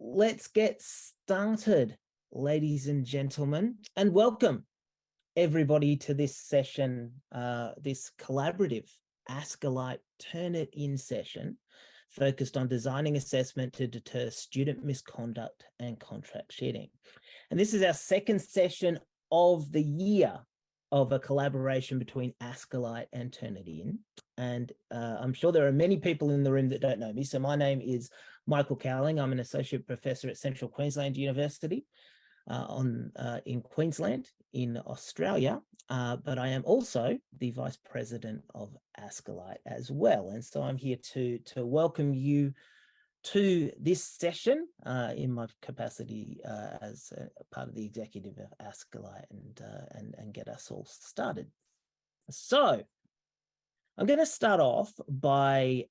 let's get started, ladies and gentlemen, and welcome everybody to this session, this collaborative ASCILITE TurnItIn session focused on designing assessment to deter student misconduct and contract cheating. And this is our second session of the year of a collaboration between ASCILITE and TurnItIn. And I'm sure there are many people in the room that don't know me. So my name is Michael Cowling. I'm an associate professor at Central Queensland University in Queensland in Australia, but I am also the vice president of ASCILITE as well. And so I'm here to welcome you to this session in my capacity as a part of the executive of ASCILITE and get us all started. So I'm going to start off by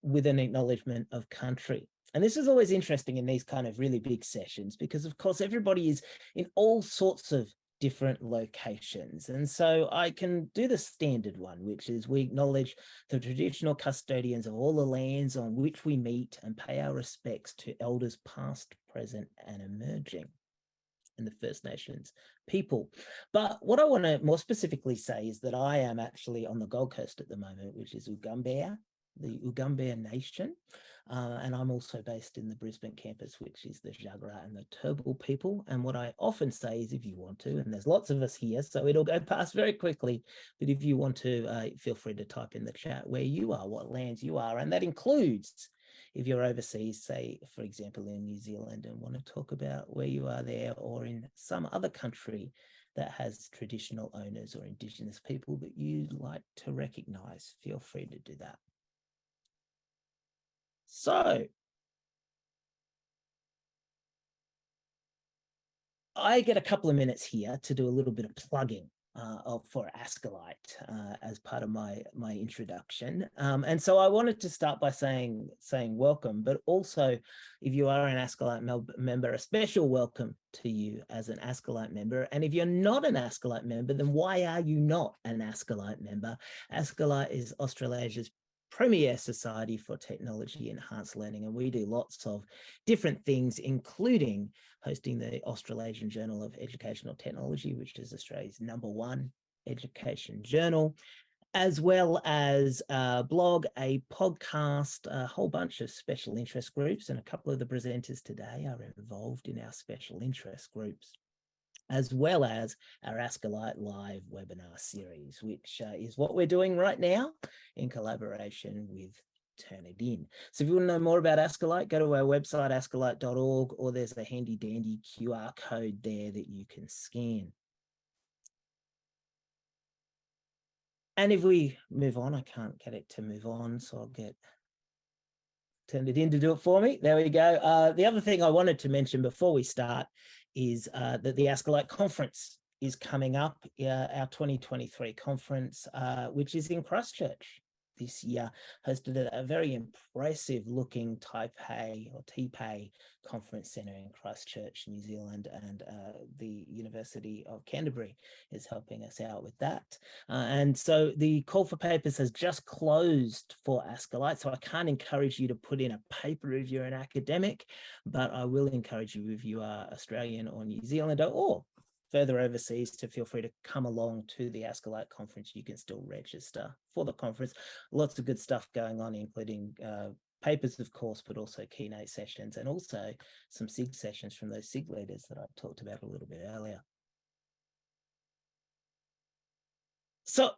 with an acknowledgement of country. And this is always interesting in these kind of really big sessions because, of course, everybody is in all sorts of different locations. And so I can do the standard one, which is we acknowledge the traditional custodians of all the lands on which we meet and pay our respects to elders past, present, and emerging, and the First Nations people. But what I want to more specifically say is that I am actually on the Gold Coast at the moment, which is Ugambeh, the Ugambeh Nation. And I'm also based in the Brisbane campus, which is the Jagera and the Turrbal people. And what I often say is if you want to, and there's lots of us here, so it'll go past very quickly, but if you want to, feel free to type in the chat where you are, what lands you are. And that includes if you're overseas, say, for example, in New Zealand and want to talk about where you are there, or in some other country that has traditional owners or Indigenous people that you'd like to recognise, feel free to do that. So I get a couple of minutes here to do a little bit of plugging for ASCILITE as part of my introduction. And so I wanted to start by saying welcome, but also if you are an ASCILITE member, a special welcome to you as an ASCILITE member. And if you're not an ASCILITE member, then why are you not an ASCILITE member? ASCILITE is Australasia's premier society for technology enhanced learning, and we do lots of different things, including hosting the Australasian Journal of Educational Technology, which is Australia's #1 education journal, as well as a blog, a podcast, a whole bunch of special interest groups, and a couple of the presenters today are involved in our special interest groups, as well as our ASCILITE Live webinar series, which is what we're doing right now in collaboration with TurnItIn. So if you want to know more about ASCILITE, go to our website, ascilite.org, or there's a handy dandy QR code there that you can scan. And if we move on, I can't get it to move on, so I'll get TurnItIn to do it for me. There we go. The other thing I wanted to mention before we start is that the ASCILITE conference is coming up, our 2023 conference, which is in Christchurch this year, hosted at a very impressive looking Taipei or Taipei conference centre in Christchurch, New Zealand, and the University of Canterbury is helping us out with that. And so the call for papers has just closed for ASCILITE, so I can't encourage you to put in a paper if you're an academic, but I will encourage you if you are Australian or New Zealander or further overseas to feel free to come along to the ASCILITE conference. You can still register for the conference. Lots of good stuff going on, including papers, of course, but also keynote sessions and also some SIG sessions from those SIG leaders that I talked about a little bit earlier. So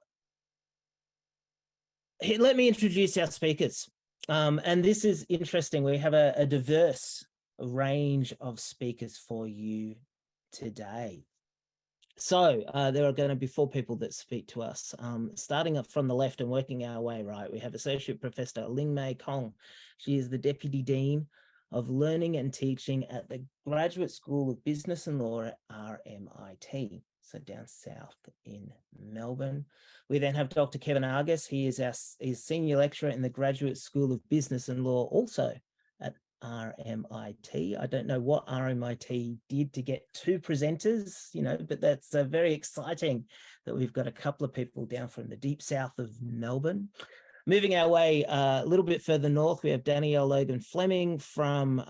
here, let me introduce our speakers. And this is interesting. We have a diverse range of speakers for you today. So there are going to be 4 people that speak to us, starting up from the left and working our way right. We have Associate Professor Ling Mei Cong. She is the Deputy Dean of Learning and Teaching at the Graduate School of Business and Law at RMIT, so down south in Melbourne. We then have Dr. Kevin Argus. He is Senior Lecturer in the Graduate School of Business and Law, also at RMIT. I don't know what RMIT did to get 2 presenters, but that's very exciting that we've got a couple of people down from the deep south of Melbourne. Moving our way a little bit further north, we have Danielle Logan-Fleming from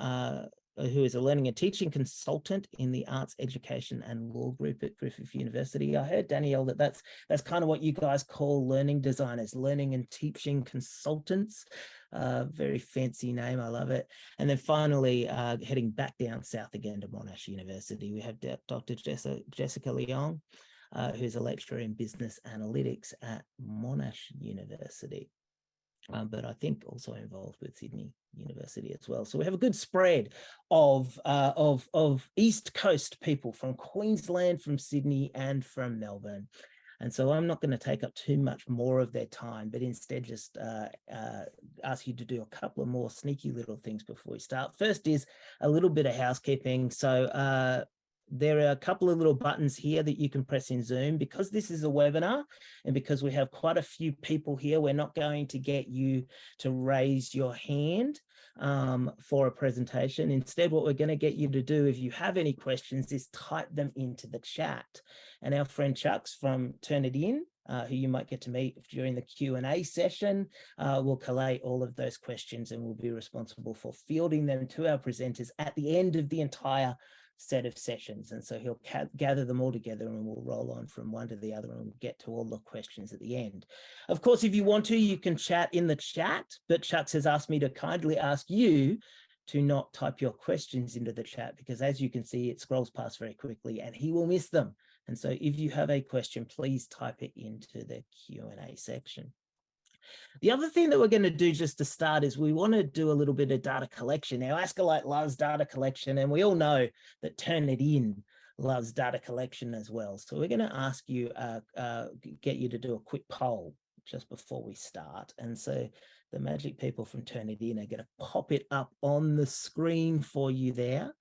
who is a learning and teaching consultant in the Arts, Education and Law group at Griffith University. I heard, Danielle, that's kind of what you guys call learning designers, learning and teaching consultants. Very fancy name, I love it. And then finally, heading back down south again to Monash University, we have Dr. Jessica Leung, who's a lecturer in business analytics at Monash University. But I think also involved with Sydney University as well. So we have a good spread of East Coast people from Queensland, from Sydney and from Melbourne. And so I'm not going to take up too much more of their time, but instead just ask you to do a couple of more sneaky little things before we start. First is a little bit of housekeeping. So there are a couple of little buttons here that you can press in Zoom. Because this is a webinar and because we have quite a few people here, we're not going to get you to raise your hand for a presentation. Instead, what we're going to get you to do, if you have any questions, is type them into the chat. And our friend Chucks from TurnItIn, who you might get to meet during the Q&A session, will collate all of those questions and will be responsible for fielding them to our presenters at the end of the entire set of sessions. And so he'll gather them all together and we'll roll on from one to the other and we'll get to all the questions at the end. Of course, if you want to, you can chat in the chat, but Chucks has asked me to kindly ask you to not type your questions into the chat, because as you can see, it scrolls past very quickly and he will miss them. And so if you have a question, please type it into the Q&A section. The other thing that we're going to do just to start is we want to do a little bit of data collection. Now, ASCILITE loves data collection, and we all know that TurnItIn loves data collection as well. So we're going to ask you, get you to do a quick poll just before we start. And so the magic people from TurnItIn are going to pop it up on the screen for you there.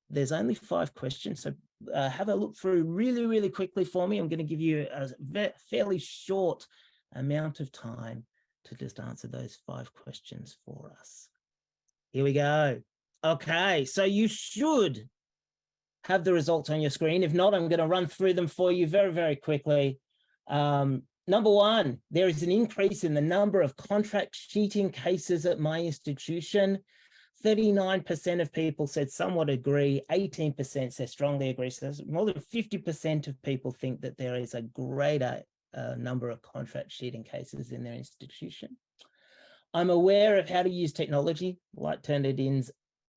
There's only 5 questions, so have a look through really, really quickly for me. I'm going to give you a fairly short amount of time to just answer those 5 questions for us. Here we go. Okay, so you should have the results on your screen. If not, I'm going to run through them for you very, very quickly. Number 1, there is an increase in the number of contract cheating cases at my institution. 39% of people said somewhat agree, 18% said strongly agree. So more than 50% of people think that there is a greater number of contract cheating cases in their institution. I'm aware of how to use technology like TurnItIn's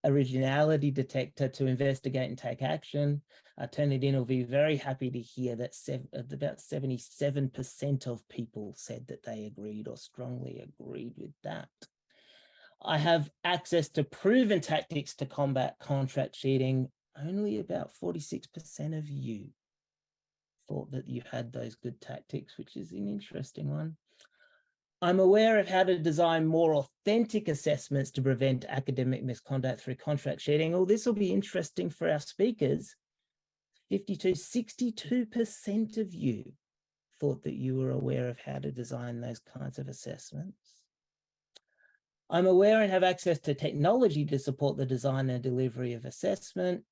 originality detector to investigate and take action. TurnItIn will be very happy to hear that about 77% of people said that they agreed or strongly agreed with that. I have access to proven tactics to combat contract cheating. Only about 46% of you thought that you had those good tactics, which is an interesting one. I'm aware of how to design more authentic assessments to prevent academic misconduct through contract cheating. Oh, this will be interesting for our speakers. 62% of you thought that you were aware of how to design those kinds of assessments. I'm aware and have access to technology to support the design and delivery of assessment.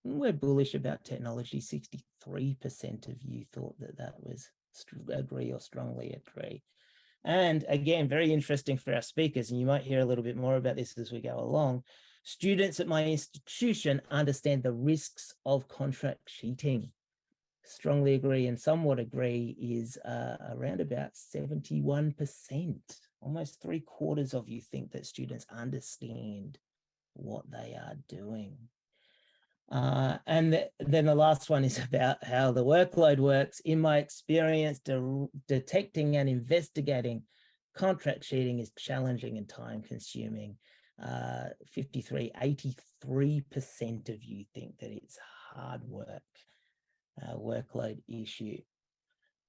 We're bullish about technology. 63% of you thought that that was agree or strongly agree. And again, very interesting for our speakers, and you might hear a little bit more about this as we go along. Students at my institution understand the risks of contract cheating. Strongly agree and somewhat agree is around about 71%. Almost 3/4 of you think that students understand what they are doing. And then the last one is about how the workload works. In my experience, detecting and investigating contract cheating is challenging and time consuming. 83% of you think that it's hard work, workload issue.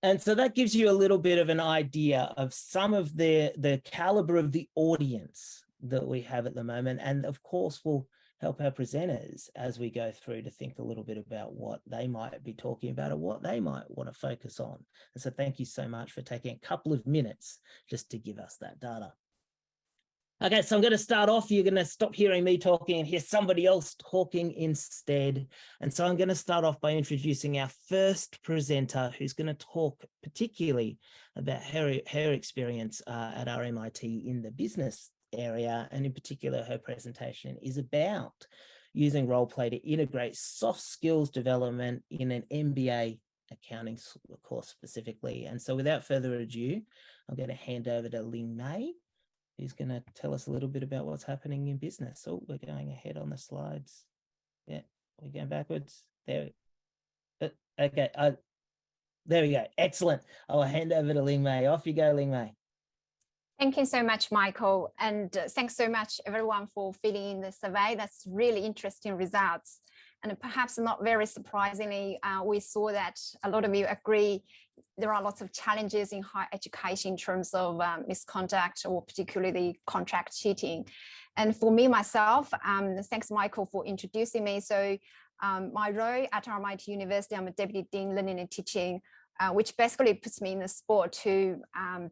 And so that gives you a little bit of an idea of some of the caliber of the audience that we have at the moment. And of course, we'll help our presenters as we go through to think a little bit about what they might be talking about or what they might want to focus on. And so thank you so much for taking a couple of minutes just to give us that data. Okay, so I'm going to start off. You're going to stop hearing me talking and hear somebody else talking instead. And so I'm going to start off by introducing our first presenter, who's going to talk particularly about her experience at RMIT in the business area, and in particular, her presentation is about using role play to integrate soft skills development in an MBA accounting course specifically. And so without further ado, I'm going to hand over to Ling Mei, who's going to tell us a little bit about what's happening in business. Oh, we're going ahead on the slides. Yeah, we're going backwards. There. Okay. There we go. Excellent. I'll hand over to Ling Mei. Off you go, Ling Mei. Thank you so much, Michael. And thanks so much, everyone, for filling in the survey. That's really interesting results. And perhaps not very surprisingly, we saw that a lot of you agree there are lots of challenges in higher education in terms of misconduct, or particularly contract cheating. And for me, myself, thanks, Michael, for introducing me. So my role at RMIT University, I'm a Deputy Dean Learning and Teaching, which basically puts me in the spot to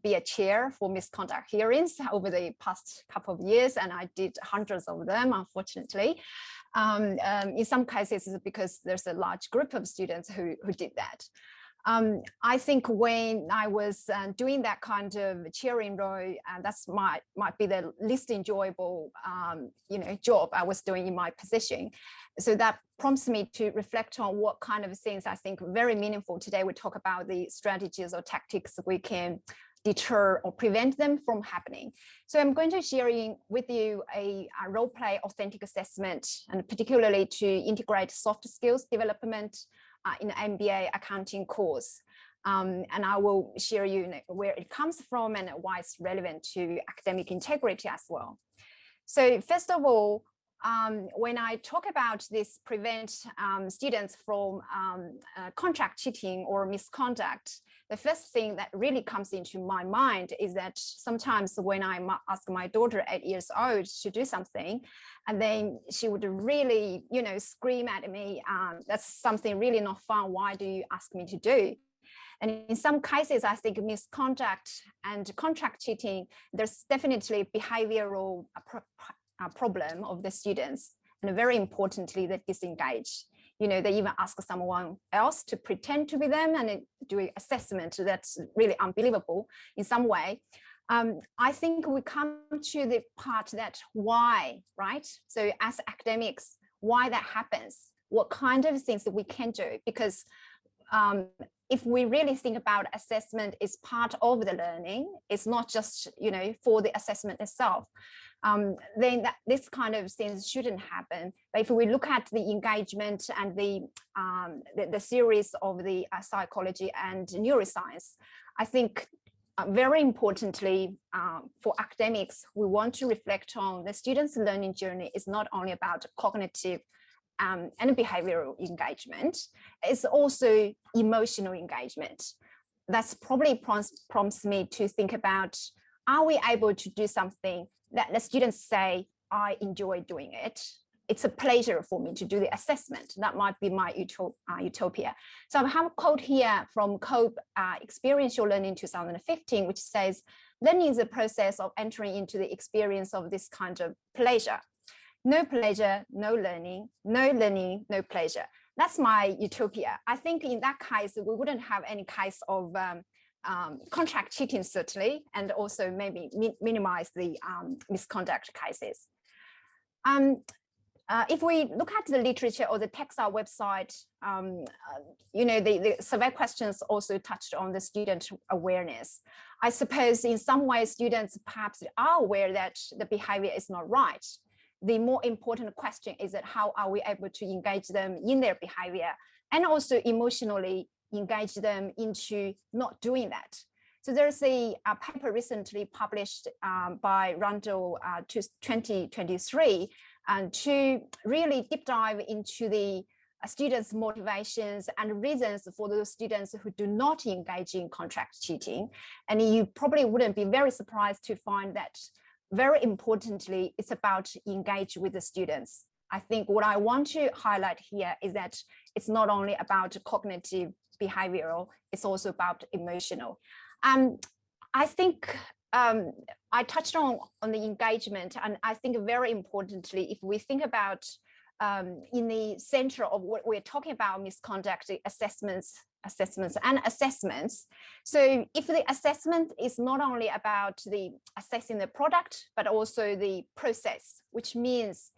be a chair for misconduct hearings over the past couple of years. And I did hundreds of them, unfortunately. In some cases, because there's a large group of students who did that. I think when I was doing that kind of chairing role, that's might be the least enjoyable, job I was doing in my position. So that prompts me to reflect on what kind of things I think very meaningful. Today we talk about the strategies or tactics we can deter or prevent them from happening. So I'm going to share with you a role play authentic assessment, and particularly to integrate soft skills development in the MBA accounting course. And I will share you where it comes from and why it's relevant to academic integrity as well. So first of all, when I talk about this prevent students from contract cheating or misconduct, the first thing that really comes into my mind is that sometimes when I ask my daughter 8 years old to do something, and then she would really, scream at me, that's something really not fun. Why do you ask me to do? And in some cases, I think misconduct and contract cheating, there's definitely behavioral problem of the students. And very importantly, they disengage. They even ask someone else to pretend to be them and do an assessment that's really unbelievable in some way. I think we come to the part that why, right? So as academics, why that happens, what kind of things that we can do, because if we really think about assessment is part of the learning, it's not just, for the assessment itself, then this kind of things shouldn't happen. But if we look at the engagement and the series of the psychology and neuroscience, I think very importantly, for academics, we want to reflect on the students' learning journey is not only about cognitive and behavioral engagement, it's also emotional engagement. That's probably prompts me to think about, are we able to do something that the students say, I enjoy doing it. It's a pleasure for me to do the assessment. That might be my utopia. So I have a quote here from COPE Experiential Learning 2015, which says, learning is a process of entering into the experience of this kind of pleasure. No pleasure, no learning, no learning, no pleasure. That's my utopia. I think in that case, we wouldn't have any case of contract cheating, certainly, and also maybe minimize the misconduct cases. If we look at the literature or the Textile website, the survey questions also touched on the student awareness. I suppose in some ways, students perhaps are aware that the behavior is not right. The more important question is that how are we able to engage them in their behavior and also emotionally engage them into not doing that. So there's a paper recently published by Rundle 2023 to really deep dive into the students' motivations and reasons for those students who do not engage in contract cheating. And you probably wouldn't be very surprised to find that very importantly, it's about engage with the students. I think what I want to highlight here is that it's not only about cognitive behavioral, it's also about emotional. I think I touched on the engagement, and I think very importantly, if we think about in the center of what we're talking about, misconduct assessments. So if the assessment is not only about the assessing the product, but also the process, which means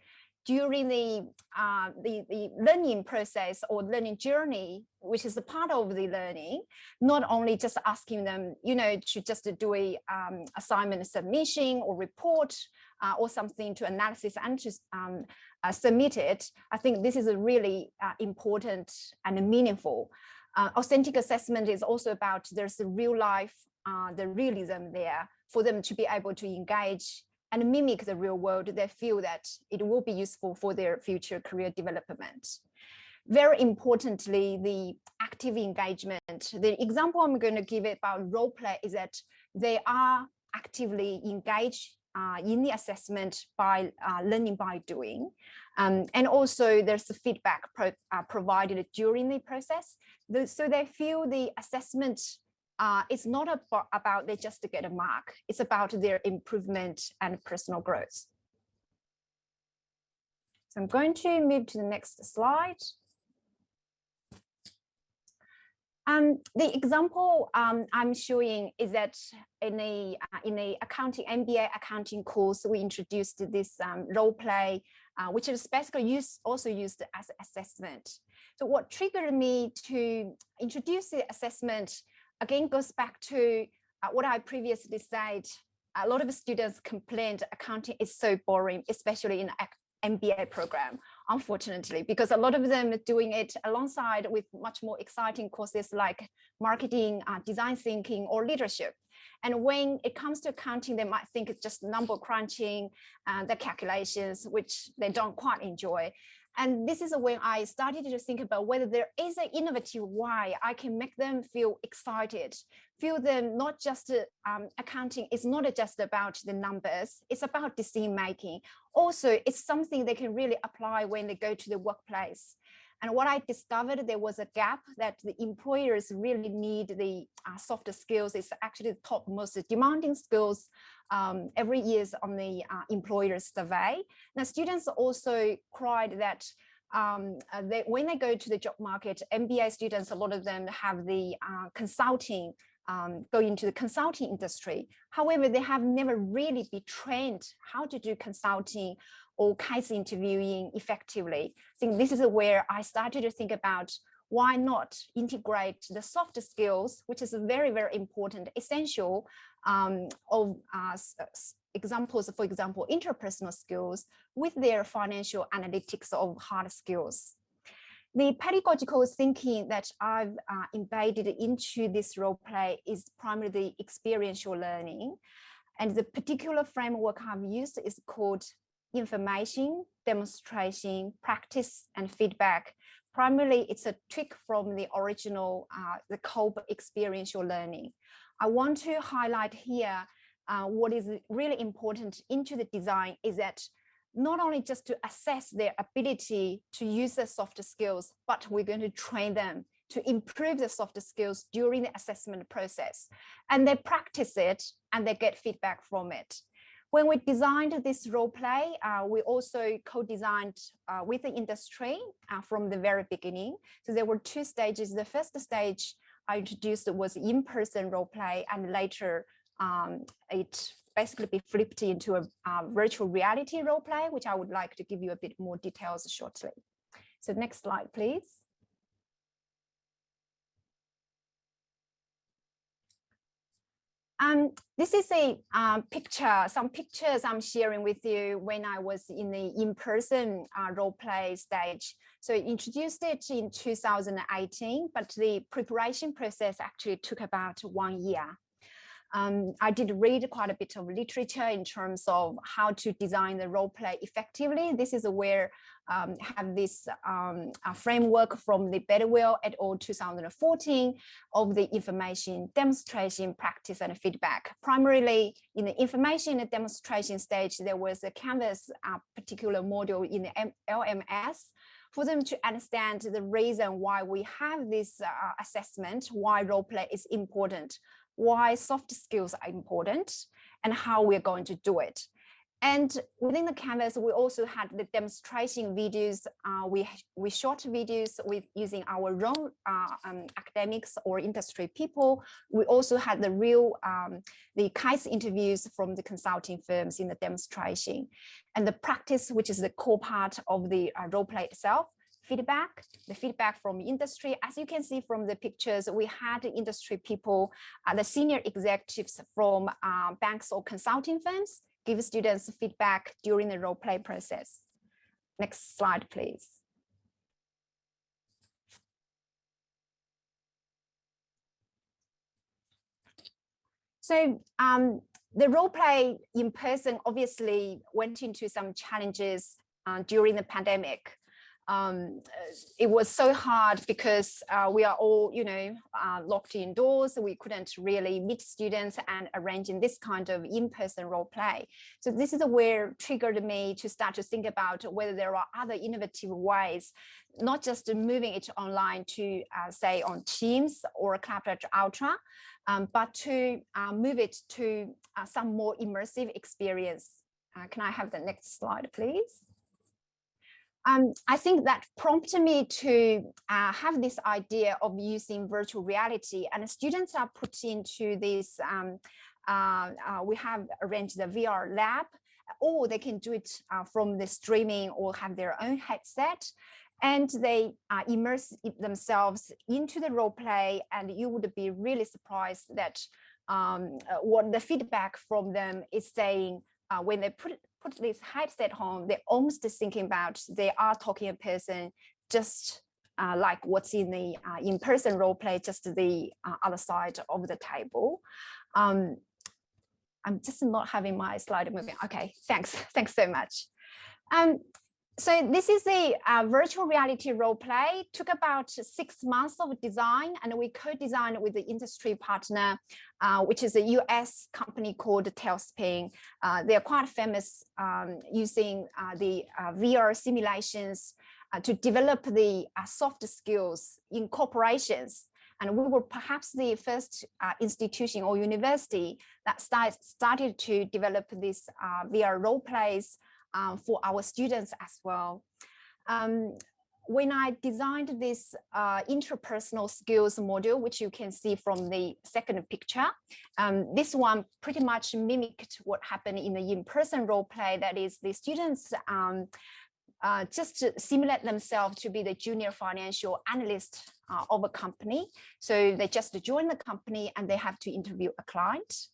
during the learning process or learning journey, which is a part of the learning, not only just asking them, to just do a assignment submission or report or something to analysis and to submit it. I think this is a really important and meaningful. Authentic assessment is also about there's a real life, the realism there for them to be able to engage and mimic the real world. They feel that it will be useful for their future career development. Very importantly, the active engagement. The example I'm going to give about role play is that they are actively engaged in the assessment by learning by doing. And also there's the feedback provided during the process. So they feel the assessment it's not about they just get a mark. It's about their improvement and personal growth. So I'm going to move to the next slide. The example I'm showing is that in a accounting MBA accounting course, we introduced this role play, which is basically also used as assessment. So what triggered me to introduce the assessment again goes back to what I previously said. A lot of students complained accounting is so boring, especially in MBA program, unfortunately, because a lot of them are doing it alongside with much more exciting courses like marketing, design thinking, or leadership. And when it comes to accounting, they might think it's just number crunching, the calculations, which they don't quite enjoy. And this is when I started to think about whether there is an innovative way I can make them feel excited, feel them not just accounting is not just about the numbers, it's about decision making. Also, it's something they can really apply when they go to the workplace. And what I discovered, there was a gap that the employers really need the softer skills. It's actually the top most demanding skills every year on the employer survey. Now, students also cried that when they go to the job market, MBA students, a lot of them have the consulting, go into the consulting industry. However, they have never really been trained how to do consulting or case interviewing effectively. I think this is where I started to think about why not integrate the soft skills, which is very, very important, essential of examples, for example, interpersonal skills with their financial analytics of hard skills. The pedagogical thinking that I've embedded into this role play is primarily experiential learning. And the particular framework I've used is called information, demonstration, practice, and feedback. Primarily, it's a tweak from the original, the COPE experiential learning. I want to highlight here what is really important into the design is that not only just to assess their ability to use the soft skills, but we're going to train them to improve the soft skills during the assessment process. And they practice it and they get feedback from it. When we designed this role play, we also co-designed with the industry from the very beginning. So there were two stages. The first stage I introduced was in-person role play, and later it basically be flipped into a virtual reality role play, which I would like to give you a bit more details shortly. So next slide, please. This is a picture, some pictures I'm sharing with you when I was in the in-person role play stage. So I introduced it in 2018, but the preparation process actually took about 1 year. I did read quite a bit of literature in terms of how to design the role play effectively. This is where I have this framework from the Bedwell et al. 2014 of the information, demonstration, practice, and feedback. Primarily in the information and demonstration stage, there was a Canvas particular module in the LMS for them to understand the reason why we have this assessment, why role play is important, why soft skills are important, and how we're going to do it. And within the canvas, we also had the demonstration videos. We shot videos with using our own academics or industry people. We also had the real, the case interviews from the consulting firms in the demonstration. And the practice, which is the core part of the role play itself, feedback, the feedback from industry. As you can see from the pictures, we had industry people, the senior executives from banks or consulting firms, give students feedback during the role play process. Next slide, please. So the role play in person obviously went into some challenges during the pandemic. It was so hard because we are all, locked indoors. So we couldn't really meet students and arrange in this kind of in-person role play. So this is where triggered me to start to think about whether there are other innovative ways, not just moving it online to say on Teams or Collaborate Ultra, but to move it to some more immersive experience. Can I have the next slide, please? I think that prompted me to have this idea of using virtual reality, and students are put into this, we have arranged the VR lab, or they can do it from the streaming or have their own headset, and they immerse themselves into the role play, and you would be really surprised that what the feedback from them is saying when they put this headset on, they're almost thinking about they are talking in person, just like what's in the in-person role play, just the other side of the table. I'm just not having my slide moving. Okay, thanks so much. So this is the virtual reality role play. Took about 6 months of design, and we co-designed with the industry partner, which is a US company called Tailspin. They are quite famous using the VR simulations to develop the soft skills in corporations. And we were perhaps the first institution or university that started to develop these VR role plays for our students as well. When I designed this interpersonal skills module, which you can see from the second picture, this one pretty much mimicked what happened in the in-person role play. That is, the students just simulate themselves to be the junior financial analyst of a company. So they just join the company and they have to interview a client.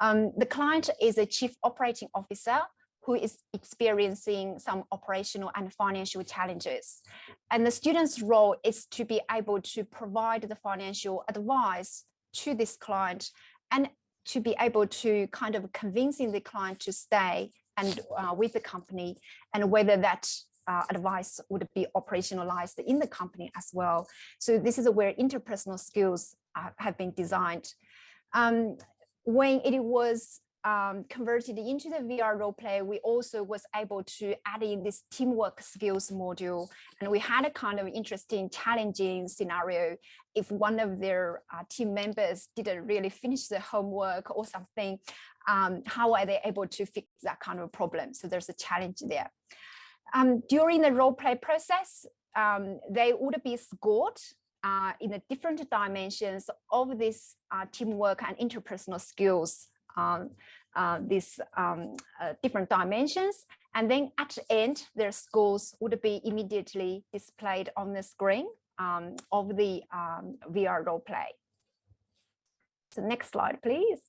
The client is a chief operating officer who is experiencing some operational and financial challenges. And the student's role is to be able to provide the financial advice to this client and to be able to kind of convincing the client to stay and with the company, and whether that advice would be operationalized in the company as well. So this is where interpersonal skills have been designed. When it was converted into the VR role play, we also was able to add in this teamwork skills module, and we had a kind of interesting, challenging scenario. If one of their team members didn't really finish the homework or something, how are they able to fix that kind of problem? So there's a challenge there. During the role play process, they would be scored in the different dimensions of this teamwork and interpersonal skills. These different dimensions, and then at the end their scores would be immediately displayed on the screen of the VR role play. So next slide, please.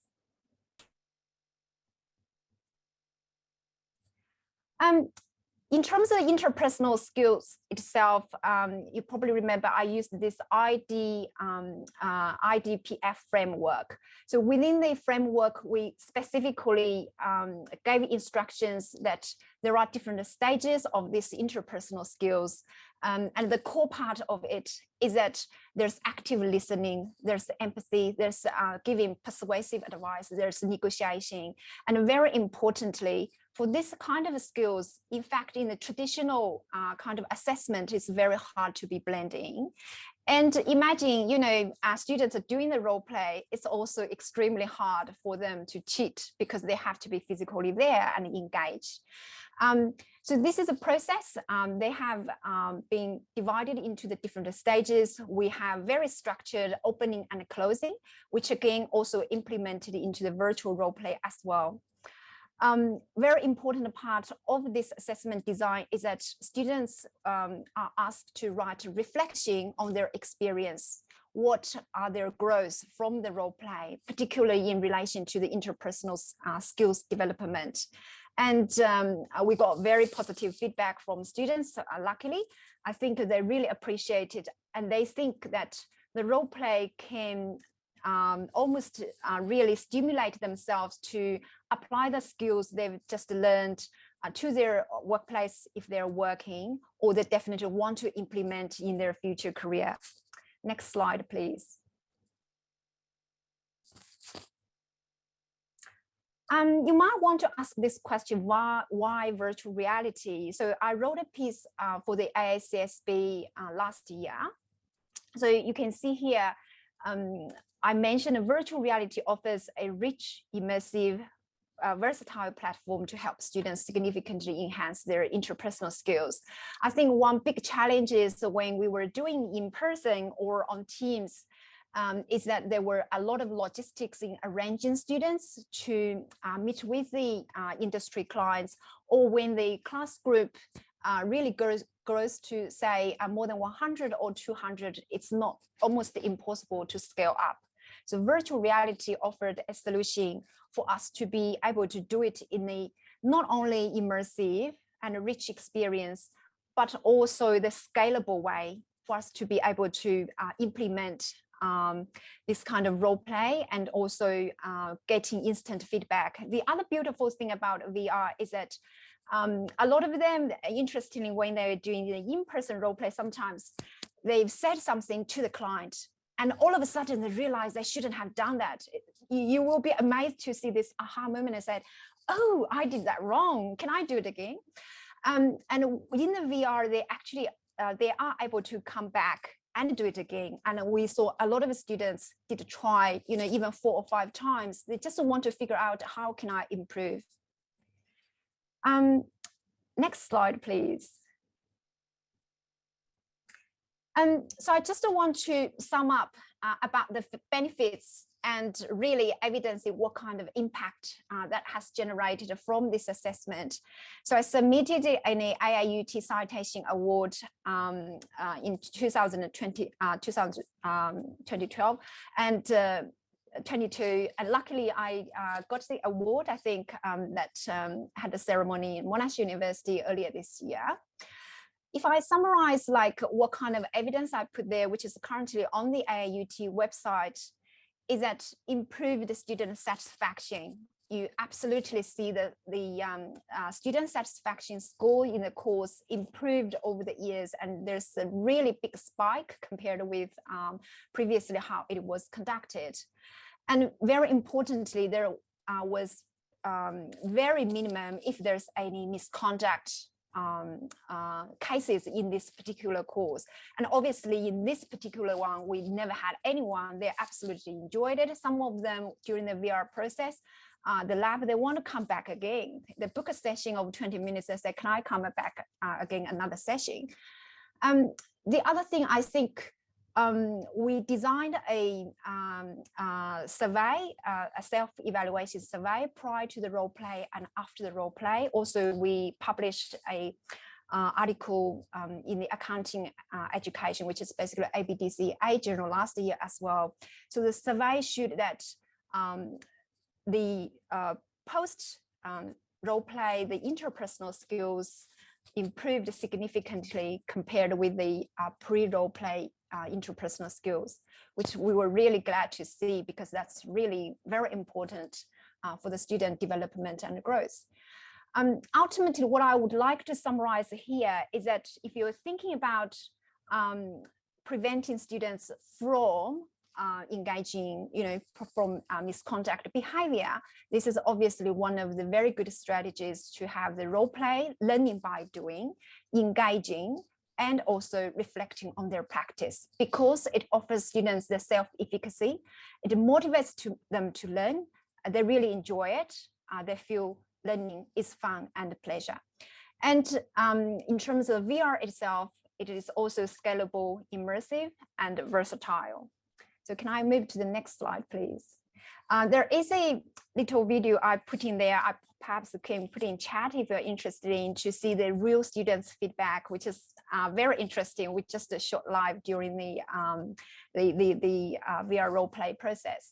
In terms of interpersonal skills itself, you probably remember I used this IDPF framework. So within the framework, we specifically gave instructions that there are different stages of these interpersonal skills. And the core part of it is that there's active listening, there's empathy, there's giving persuasive advice, there's negotiation, and very importantly, for this kind of skills, in fact, in the traditional kind of assessment, it's very hard to be blending. And imagine, students are doing the role play. It's also extremely hard for them to cheat because they have to be physically there and engaged. So this is a process. They have been divided into the different stages. We have very structured opening and closing, which again also implemented into the virtual role play as well. Very important part of this assessment design is that students are asked to write a reflection on their experience. What are their growths from the role play, particularly in relation to the interpersonal skills development? And we got very positive feedback from students, luckily. I think they really appreciate it, and they think that the role play can almost really stimulate themselves to apply the skills they've just learned to their workplace if they're working, or they definitely want to implement in their future career. Next slide, please. You might want to ask this question, why virtual reality? So I wrote a piece for the AACSB last year. So you can see here, I mentioned virtual reality offers a rich, immersive, versatile platform to help students significantly enhance their interpersonal skills. I think one big challenge is when we were doing in person or on Teams, is that there were a lot of logistics in arranging students to meet with the industry clients, or when the class group really grows to say more than 100 or 200, it's not almost impossible to scale up. So virtual reality offered a solution for us to be able to do it in a not only immersive and a rich experience, but also the scalable way for us to be able to implement this kind of role play, and also getting instant feedback. The other beautiful thing about VR is that a lot of them, interestingly, when they're doing the in-person role play, sometimes they've said something to the client, and all of a sudden they realize they shouldn't have done that. You will be amazed to see this aha moment and said, oh, I did that wrong. Can I do it again? And in the VR, they actually, they are able to come back and do it again. And we saw a lot of students did try, even 4 or 5 times. They just want to figure out, how can I improve? Next slide, please. So I just want to sum up about the benefits and really evidencing what kind of impact that has generated from this assessment. So I submitted an AIUT Citation Award in 2012 and 22, and luckily I got the award. I think that had a ceremony in Monash University earlier this year. If I summarize like what kind of evidence I put there, which is currently on the AIUT website, is that improved student satisfaction. You absolutely see that the student satisfaction score in the course improved over the years, and there's a really big spike compared with previously how it was conducted. And very importantly, there was very minimum, if there's any misconduct cases in this particular course. And obviously in this particular one, we never had anyone. They absolutely enjoyed it. Some of them during the VR process, the lab, they want to come back again. They book a session of 20 minutes and say, can I come back again, another session? The other thing, I think, we designed a survey, a self-evaluation survey prior to the role play and after the role play. Also, we published a article in the accounting education, which is basically ABDCA journal last year as well. So the survey showed that the post role play, the interpersonal skills improved significantly compared with the pre-role play interpersonal skills, which we were really glad to see, because that's really very important for the student development and growth. Ultimately, what I would like to summarize here is that if you're thinking about preventing students from engaging, from misconduct behavior, this is obviously one of the very good strategies to have the role play, learning by doing, engaging, and also reflecting on their practice, because it offers students the self-efficacy. It motivates them to learn. They really enjoy it. They feel learning is fun and pleasure. And in terms of VR itself, it is also scalable, immersive, and versatile. So can I move to the next slide, please? There is a little video I put in there. I perhaps can put in chat if you're interested in to see the real students' feedback, which is very interesting. We just shot live during the VR role play process.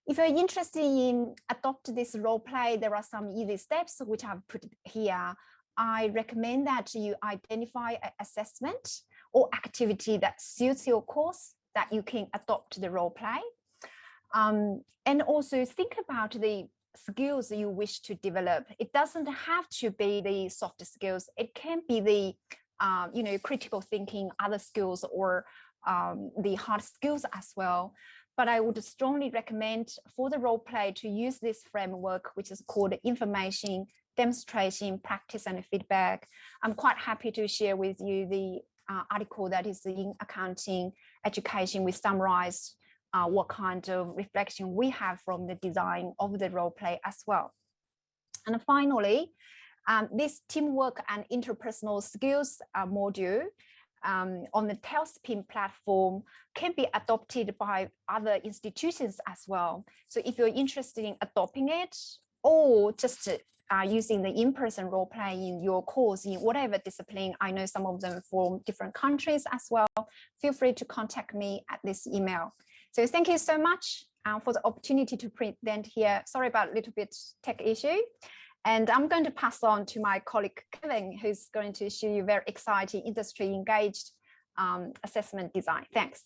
If you're interested in adopt this role play, there are some easy steps which I've put here. I recommend that you identify an assessment or activity that suits your course that you can adopt the role play. And also think about the skills you wish to develop. It doesn't have to be the soft skills. It can be the critical thinking, other skills, or the hard skills as well. But I would strongly recommend for the role play to use this framework, which is called information, demonstration, practice, and feedback. I'm quite happy to share with you the article that is in accounting education. We summarized what kind of reflection we have from the design of the role play as well. And finally, this teamwork and interpersonal skills module on the Tailspin platform can be adopted by other institutions as well. So if you're interested in adopting it, or just using the in-person role play in your course in whatever discipline, I know some of them from different countries as well, feel free to contact me at this email. So thank you so much for the opportunity to present here. Sorry about a little bit tech issue. And I'm going to pass on to my colleague, Kevin, who's going to show you very exciting industry engaged assessment design. Thanks.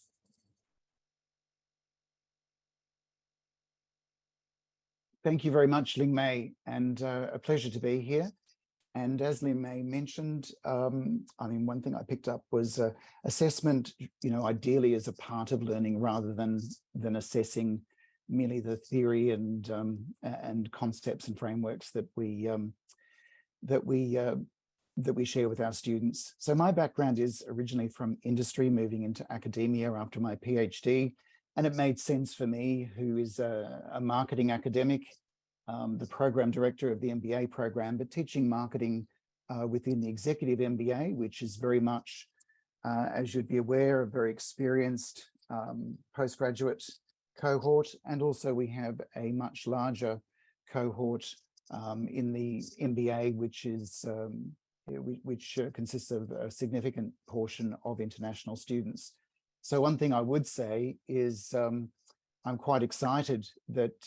Thank you very much, Ling Mei, and a pleasure to be here. And as Ling Mei mentioned, I mean, one thing I picked up was assessment, ideally as a part of learning rather than assessing merely the theory and concepts and frameworks that we share with our students. So my background is originally from industry, moving into academia after my PhD. And it made sense for me, who is a marketing academic, the program director of the MBA program, but teaching marketing within the executive MBA, which is very much, as you'd be aware, a very experienced postgraduate cohort. And also we have a much larger cohort in the MBA, which consists of a significant portion of international students. So one thing I would say is I'm quite excited that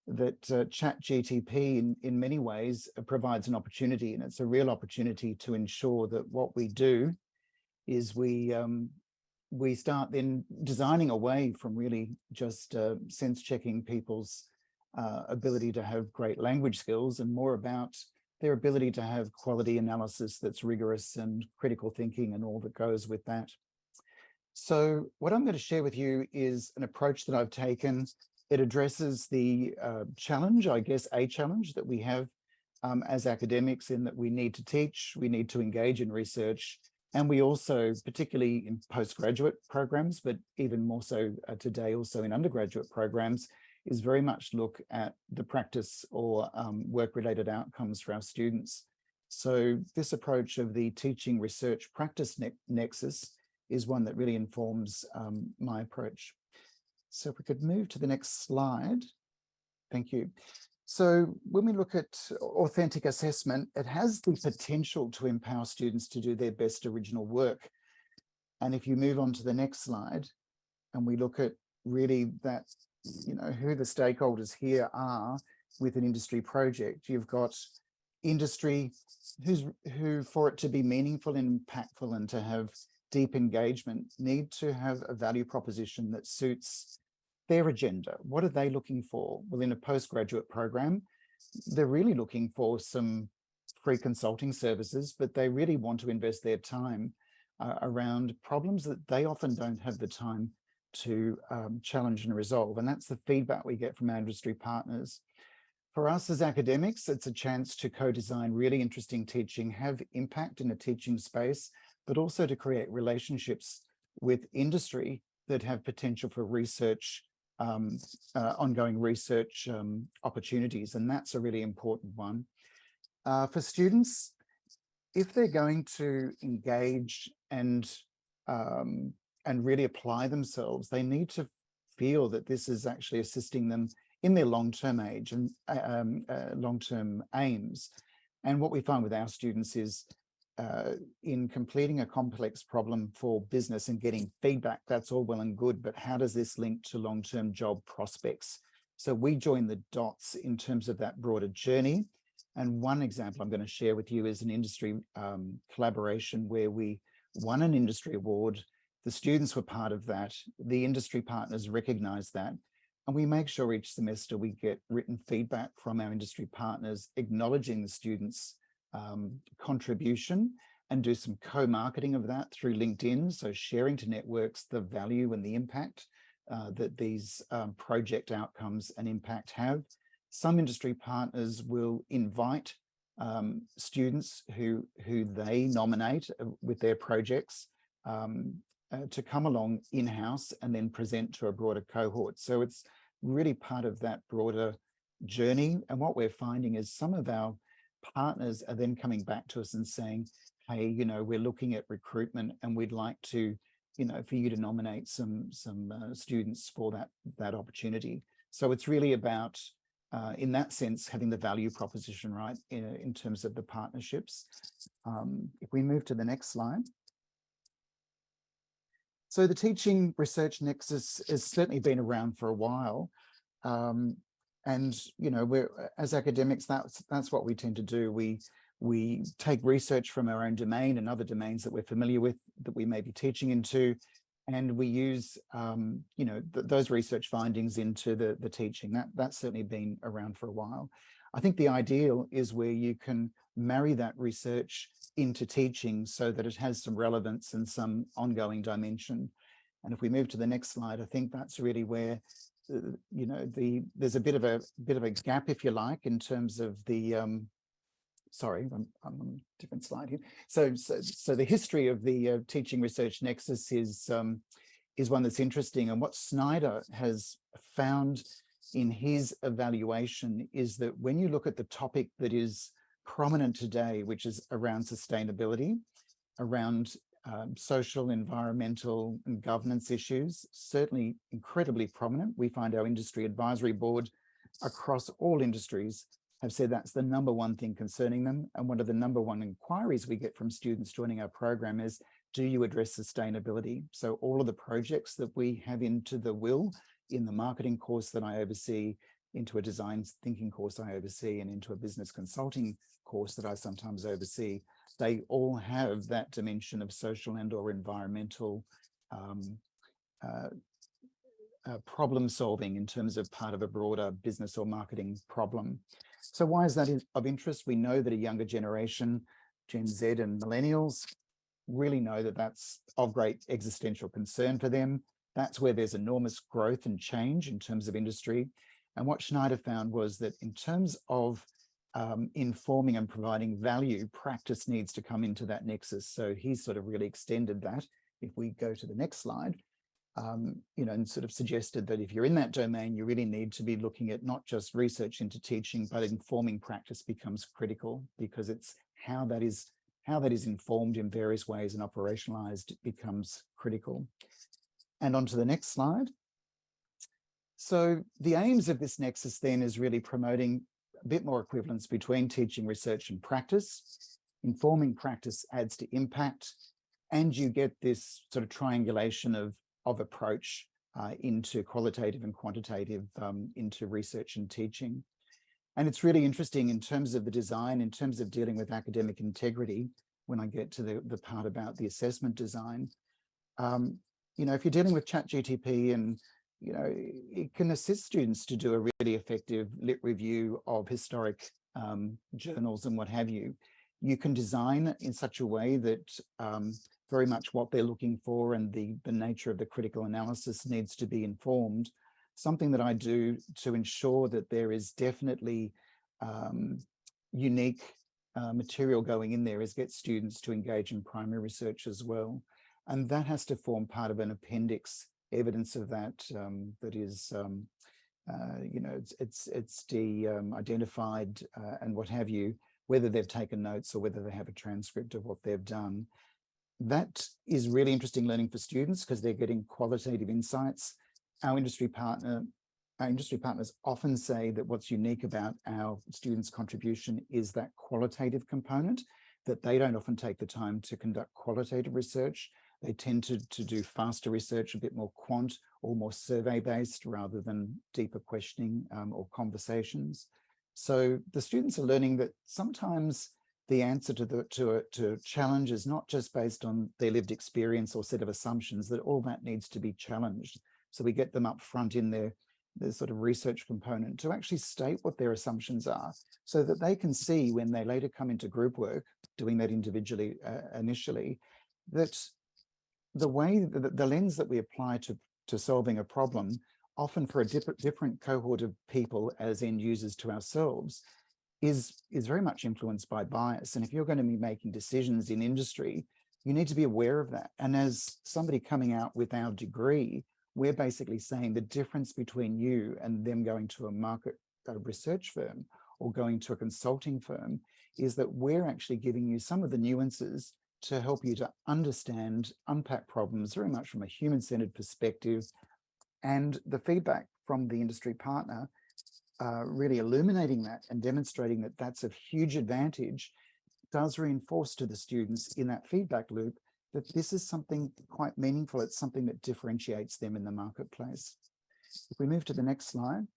ChatGTP in many ways provides an opportunity, and it's a real opportunity to ensure that what we do is we start then designing away from really just sense checking people's ability to have great language skills, and more about their ability to have quality analysis that's rigorous and critical thinking and all that goes with that. So what I'm going to share with you is an approach that I've taken. It addresses the challenge, I guess, a challenge that we have as academics, in that we need to teach, we need to engage in research, and we also, particularly in postgraduate programs, but even more so today also in undergraduate programs, is very much look at the practice or work-related outcomes for our students. So this approach of the teaching research practice nexus is one that really informs my approach. So if we could move to the next slide. Thank you. So when we look at authentic assessment, it has the potential to empower students to do their best original work. And if you move on to the next slide, and we look at really that, who the stakeholders here are with an industry project, you've got industry who for it to be meaningful and impactful and to have deep engagement need to have a value proposition that suits their agenda. What are they looking for? Well, in a postgraduate program, they're really looking for some free consulting services, but they really want to invest their time around problems that they often don't have the time to challenge and resolve. And that's the feedback we get from our industry partners. For us as academics, it's a chance to co-design really interesting teaching, have impact in a teaching space, but also to create relationships with industry that have potential for research, ongoing research opportunities. And that's a really important one. For students, if they're going to engage and really apply themselves, they need to feel that this is actually assisting them in their long-term age and long-term aims. And what we find with our students is in completing a complex problem for business and getting feedback, that's all well and good, but how does this link to long-term job prospects? So we join the dots in terms of that broader journey. And one example I'm going to share with you is an industry collaboration where we won an industry award. The students were part of that. The industry partners recognize that. And we make sure each semester we get written feedback from our industry partners, acknowledging the students' contribution, and do some co-marketing of that through LinkedIn. So sharing to networks the value and the impact that these project outcomes and impact have. Some industry partners will invite students who they nominate with their projects to come along in-house and then present to a broader cohort. So it's really part of that broader journey. And what we're finding is some of our partners are then coming back to us and saying, hey, you know, we're looking at recruitment and we'd like to, you know, for you to nominate some students for that opportunity. So it's really about, in that sense, having the value proposition right in terms of the partnerships. If we move to the next slide. So the teaching research nexus has certainly been around for a while. And, you know, we're, as academics, that's what we tend to do. We take research from our own domain and other domains that we're familiar with, that we may be teaching into, and we use, you know, those research findings into the teaching. That's certainly been around for a while. I think the ideal is where you can marry that research into teaching so that it has some relevance and some ongoing dimension. And if we move to the next slide, I think that's really where, you know, there's a bit of a gap, if you like, in terms of the sorry, I'm on a different slide here. So the history of the teaching research nexus is one that's interesting. And what Snyder has found in his evaluation is that when you look at the topic that is prominent today, which is around sustainability, around social, environmental, and governance issues, certainly incredibly prominent. We find our industry advisory board across all industries have said that's the number one thing concerning them. And one of the number one inquiries we get from students joining our program is, do you address sustainability? So all of the projects that we have into the will, in the marketing course that I oversee, into a design thinking course I oversee, and into a business consulting course that I sometimes oversee, they all have that dimension of social and or environmental problem solving in terms of part of a broader business or marketing problem. So why is that of interest? We know that a younger generation, Gen Z and millennials, really know that that's of great existential concern for them. That's where there's enormous growth and change in terms of industry. And what Schneider found was that in terms of informing and providing value, practice needs to come into that nexus. So he's sort of really extended that. If we go to the next slide, you know, and sort of suggested that if you're in that domain, you really need to be looking at not just research into teaching, but informing practice becomes critical, because it's how that is informed in various ways and operationalized becomes critical. And on to the next slide. So the aims of this nexus then is really promoting a bit more equivalence between teaching, research, and practice. Informing practice adds to impact, and you get this sort of triangulation of approach into qualitative and quantitative into research and teaching. And it's really interesting in terms of the design, in terms of dealing with academic integrity, when I get to the part about the assessment design. You know, if you're dealing with ChatGTP, and you know, it can assist students to do a really effective lit review of historic journals and what have you. You can design in such a way that very much what they're looking for and the nature of the critical analysis needs to be informed. Something that I do to ensure that there is definitely unique material going in there is get students to engage in primary research as well. And that has to form part of an appendix evidence of that, that is, you know, it's identified and what have you, whether they've taken notes or whether they have a transcript of what they've done. That is really interesting learning for students because they're getting qualitative insights. Our industry partners often say that what's unique about our students' contribution is that qualitative component, that they don't often take the time to conduct qualitative research. They tend to do faster research, a bit more quant or more survey-based rather than deeper questioning or conversations. So the students are learning that sometimes the answer to a challenge is not just based on their lived experience or set of assumptions, that all that needs to be challenged. So we get them up front in their sort of research component to actually state what their assumptions are so that they can see when they later come into group work, doing that individually initially, that the way, the lens that we apply to solving a problem, often for a different cohort of people as end users to ourselves, is very much influenced by bias. And if you're going to be making decisions in industry, you need to be aware of that. And as somebody coming out with our degree, we're basically saying the difference between you and them going to a research firm or going to a consulting firm is that we're actually giving you some of the nuances to help you to understand, unpack problems very much from a human-centered perspective. And the feedback from the industry partner really illuminating that and demonstrating that that's a huge advantage does reinforce to the students in that feedback loop that this is something quite meaningful. It's something that differentiates them in the marketplace. If we move to the next slide.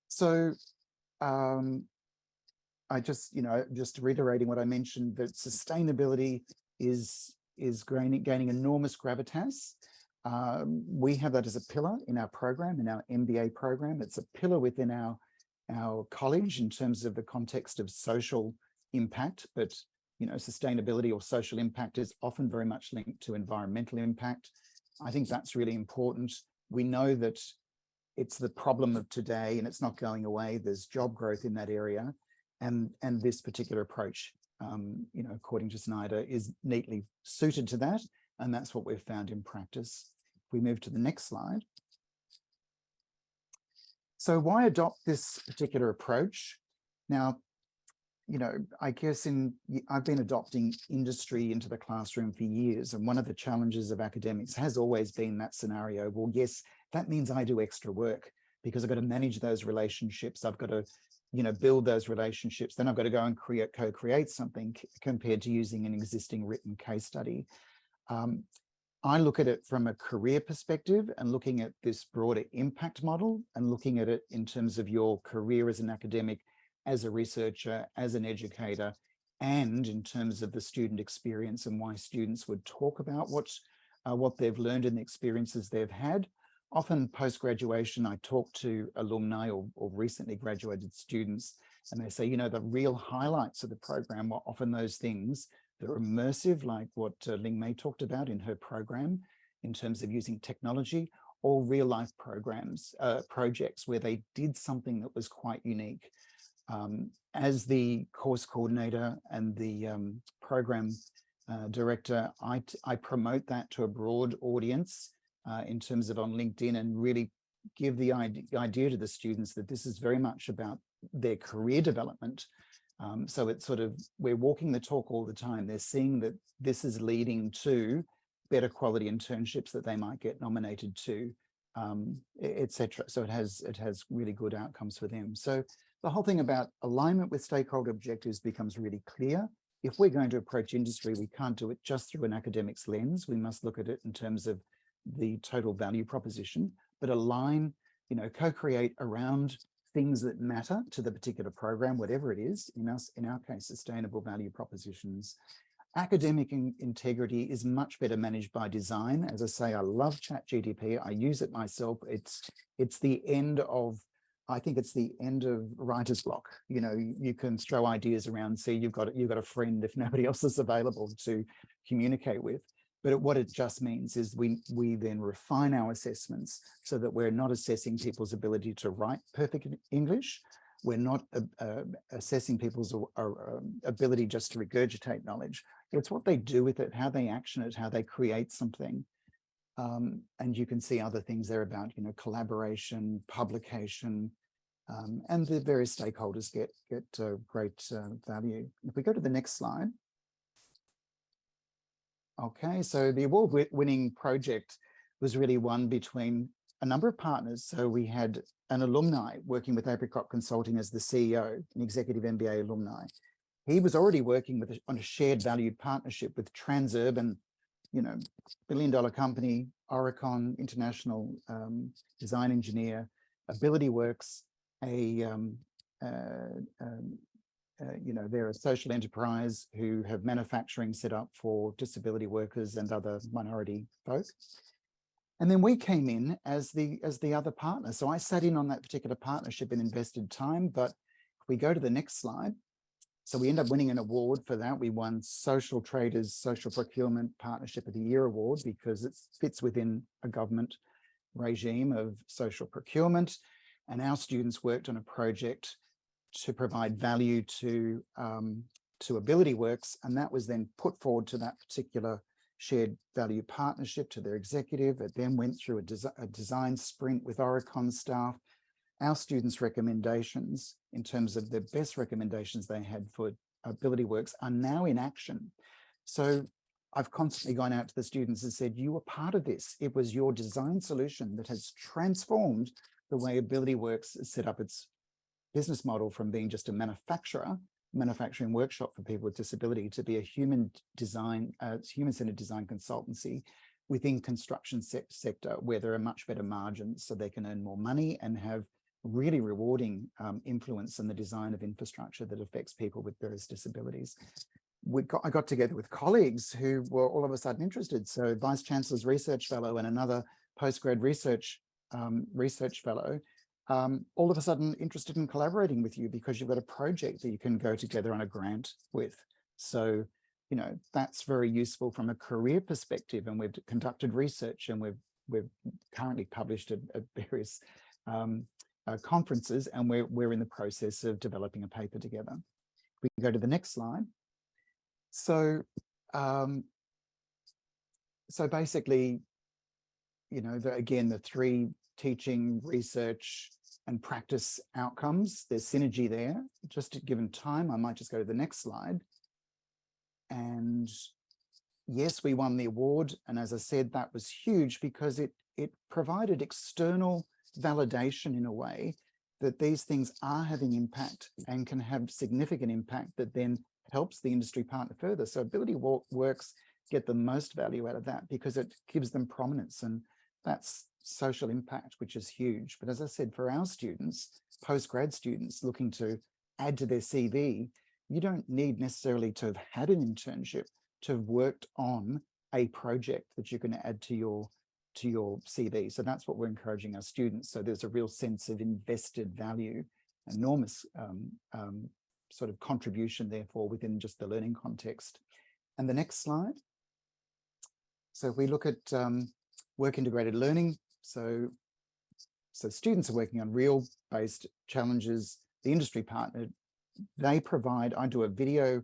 So I just reiterating what I mentioned, that sustainability is gaining enormous gravitas. We have that as a pillar in our program, in our MBA program. It's a pillar within our college in terms of the context of social impact, but sustainability or social impact is often very much linked to environmental impact. I think that's really important. We know that it's the problem of today and it's not going away. There's job growth in that area. And this particular approach, according to Snyder, is neatly suited to that. And that's what we've found in practice. If we move to the next slide. So why adopt this particular approach? Now, I guess I've been adopting industry into the classroom for years. And one of the challenges of academics has always been that scenario. Well, yes, that means I do extra work because I've got to manage those relationships. I've got to, build those relationships. Then I've got to go and co-create something compared to using an existing written case study. I look at it from a career perspective and looking at this broader impact model and looking at it in terms of your career as an academic, as a researcher, as an educator, and in terms of the student experience and why students would talk about what they've learned and the experiences they've had. Often post-graduation, I talk to alumni or recently graduated students, and they say, the real highlights of the program were often those things that are immersive, like what Ling Mei talked about in her program, in terms of using technology, or real-life projects where they did something that was quite unique. As the course coordinator and the program director, I promote that to a broad audience in terms of on LinkedIn and really give the idea to the students that this is very much about their career development. So it's sort of, we're walking the talk all the time. They're seeing that this is leading to better quality internships that they might get nominated to, etc. So it has really good outcomes for them. So the whole thing about alignment with stakeholder objectives becomes really clear. If we're going to approach industry, we can't do it just through an academics lens. We must look at it in terms of the total value proposition, but align, co-create around things that matter to the particular program, whatever it is, in our case, sustainable value propositions. Academic integrity is much better managed by design. As I say, I love ChatGPT. I use it myself. It's the end of, I think it's the end of writer's block. You can throw ideas around, see you've got a friend if nobody else is available to communicate with. But what it just means is we then refine our assessments so that we're not assessing people's ability to write perfect English, We're not assessing people's ability just to regurgitate knowledge. It's what they do with it, how they action it, how they create something. And you can see other things there about, collaboration, publication, and the various stakeholders get great value. If we go to the next slide. Okay, so the award-winning project was really one between a number of partners. So we had an alumni working with Apricot Consulting as the CEO, an executive MBA alumni. He was already working on a shared valued partnership with Transurban, billion-dollar company, Oricon, international design engineer, AbilityWorks, they're a social enterprise who have manufacturing set up for disability workers and other minority folk. And then we came in as the other partner. So I sat in on that particular partnership and invested time. But if we go to the next slide, so we end up winning an award for that. We won Social Traders Social Procurement Partnership of the Year award because it fits within a government regime of social procurement. And our students worked on a project to provide value to AbilityWorks, and that was then put forward to that particular shared value partnership to their executive. It then went through a design sprint with Oricon staff. Our students' recommendations, in terms of the best recommendations they had for AbilityWorks, are now in action. So I've constantly gone out to the students and said, you were part of this. It was your design solution that has transformed the way AbilityWorks has set up its business model from being just a manufacturing workshop for people with disability to be a human-centered design consultancy within construction sector, where there are much better margins so they can earn more money and have really rewarding influence in the design of infrastructure that affects people with various disabilities. I got together with colleagues who were all of a sudden interested. So Vice Chancellor's Research Fellow and another postgrad research fellow, all of a sudden interested in collaborating with you because you've got a project that you can go together on a grant with. So, that's very useful from a career perspective. And we've conducted research and we've currently published at various conferences, and we're in the process of developing a paper together. We can go to the next slide. So, basically, again, the three teaching, research, and practice outcomes, there's synergy there. Just given time, I might just go to the next slide. And yes, we won the award. And as I said, that was huge because it provided external validation in a way that these things are having impact and can have significant impact that then helps the industry partner further. So AbilityWorks get the most value out of that because it gives them prominence, and that's social impact, which is huge. But as I said, for our students, postgrad students looking to add to their CV, you don't need necessarily to have had an internship to have worked on a project that you can add to your CV. So that's what we're encouraging our students. So there's a real sense of invested value, enormous sort of contribution, therefore, within just the learning context. And the next slide. So if we look at work integrated learning, so students are working on real-based challenges. The industry partner, they provide, I do a video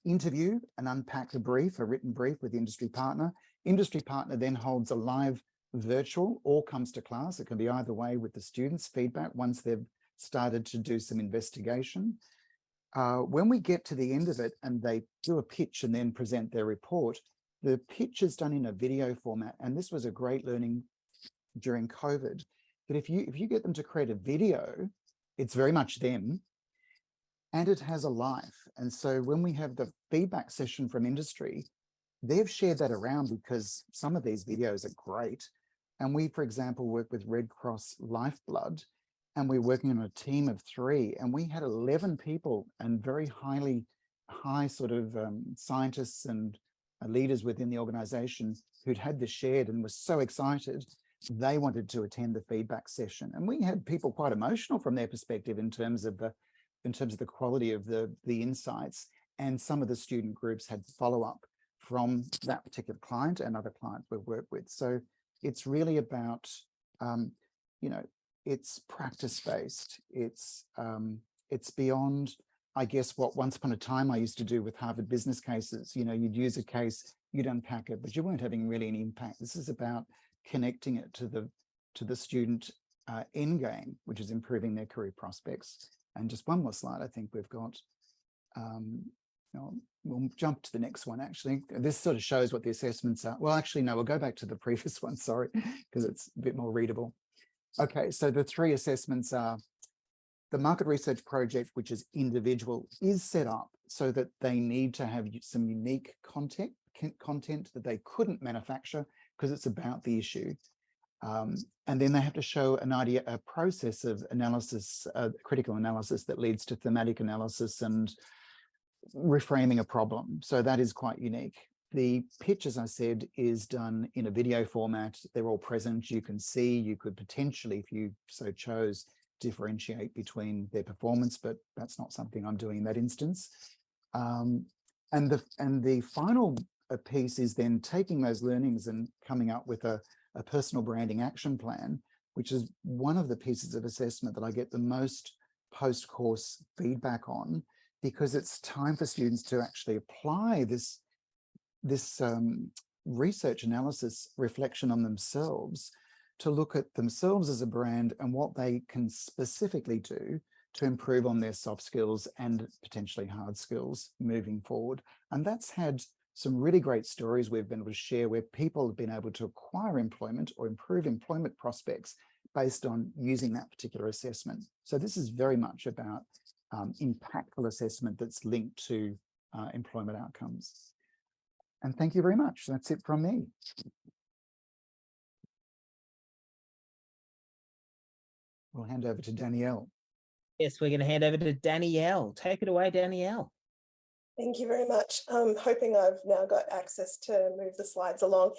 interview and unpack a written brief with the industry partner. Industry partner then holds a live virtual or comes to class. It can be either way with the students' feedback once they've started to do some investigation. When we get to the end of it and they do a pitch and then present their report, the pitch is done in a video format. And this was a great learning during COVID, that if you get them to create a video, it's very much them and it has a life. And so when we have the feedback session from industry, they've shared that around because some of these videos are great. And we, for example, work with Red Cross Lifeblood, and we're working on a team of 3, and we had 11 people and very high sort of scientists and leaders within the organization who'd had this shared and were so excited they wanted to attend the feedback session. And we had people quite emotional from their perspective in terms of the quality of the insights, and some of the student groups had follow-up from that particular client and other clients we've worked with. So it's really about it's practice-based. It's beyond, I guess, what once upon a time I used to do with Harvard business cases. You know, you'd use a case, you'd unpack it, but you weren't having really any impact. This is about connecting it to the student end game, which is improving their career prospects. And just one more slide, I think we've got. We'll jump to the next one, actually. This sort of shows what the assessments are. Well, actually, no, we'll go back to the previous one, sorry, because it's a bit more readable. Okay, so the three assessments are the market research project, which is individual, is set up so that they need to have some unique content that they couldn't manufacture because it's about the issue. And then they have to show a process of analysis, critical analysis that leads to thematic analysis and reframing a problem. So that is quite unique. The pitch, as I said, is done in a video format. They're all present. You can see, you could potentially, if you so chose, differentiate between their performance, but that's not something I'm doing in that instance. And the final piece is then taking those learnings and coming up with a personal branding action plan, which is one of the pieces of assessment that I get the most post-course feedback on, because it's time for students to actually apply this research analysis reflection on themselves, to look at themselves as a brand and what they can specifically do to improve on their soft skills and potentially hard skills moving forward. And that's had some really great stories we've been able to share where people have been able to acquire employment or improve employment prospects based on using that particular assessment. So this is very much about impactful assessment that's linked to employment outcomes. And thank you very much. That's it from me. We'll hand over to Danielle. Yes, we're going to hand over to Danielle. Take it away, Danielle. Thank you very much. I'm hoping I've now got access to move the slides along.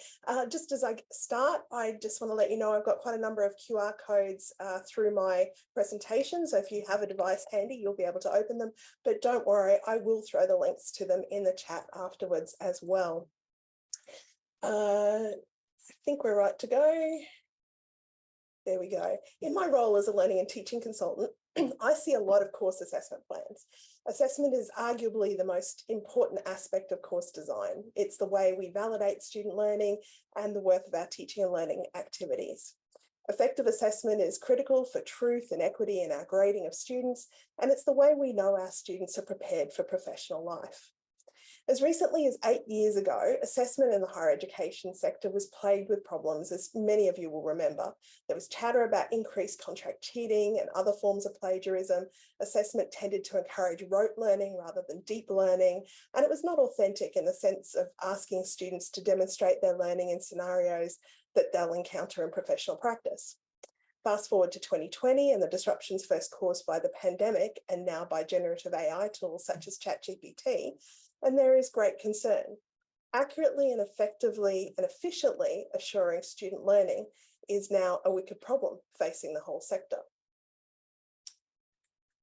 Just as I start, I just want to let you know I've got quite a number of QR codes through my presentation. So if you have a device handy, you'll be able to open them. But don't worry, I will throw the links to them in the chat afterwards as well. I think we're right to go. There we go. In my role as a learning and teaching consultant, I see a lot of course assessment plans. Assessment is arguably the most important aspect of course design. It's the way we validate student learning and the worth of our teaching and learning activities. Effective assessment is critical for truth and equity in our grading of students, and it's the way we know our students are prepared for professional life. As recently as 8 years ago, assessment in the higher education sector was plagued with problems, as many of you will remember. There was chatter about increased contract cheating and other forms of plagiarism. Assessment tended to encourage rote learning rather than deep learning, and it was not authentic in the sense of asking students to demonstrate their learning in scenarios that they'll encounter in professional practice. Fast forward to 2020 and the disruptions first caused by the pandemic and now by generative AI tools such as ChatGPT, and there is great concern. Accurately and effectively and efficiently assuring student learning is now a wicked problem facing the whole sector.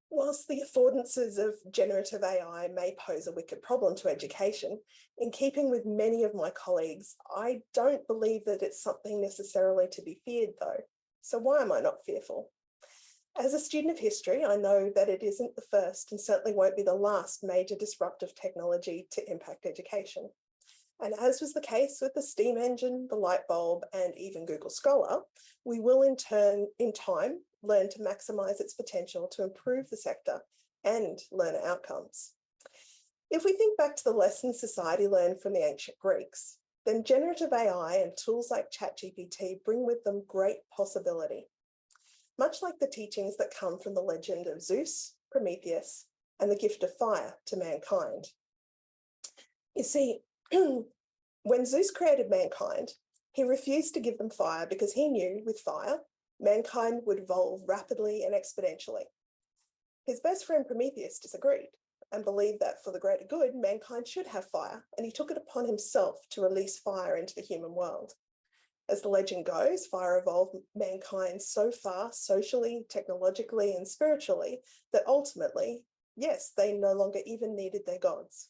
Whilst the affordances of generative AI may pose a wicked problem to education, in keeping with many of my colleagues, I don't believe that it's something necessarily to be feared though. So why am I not fearful? As a student of history, I know that it isn't the first and certainly won't be the last major disruptive technology to impact education. And as was the case with the steam engine, the light bulb, and even Google Scholar, we will in time learn to maximise its potential to improve the sector and learner outcomes. If we think back to the lessons society learned from the ancient Greeks, then generative AI and tools like ChatGPT bring with them great possibility, much like the teachings that come from the legend of Zeus, Prometheus, and the gift of fire to mankind. You see, when Zeus created mankind, he refused to give them fire because he knew with fire, mankind would evolve rapidly and exponentially. His best friend Prometheus disagreed and believed that for the greater good, mankind should have fire, and he took it upon himself to release fire into the human world. As the legend goes, fire evolved mankind so far, socially, technologically, and spiritually, that ultimately, yes, they no longer even needed their gods.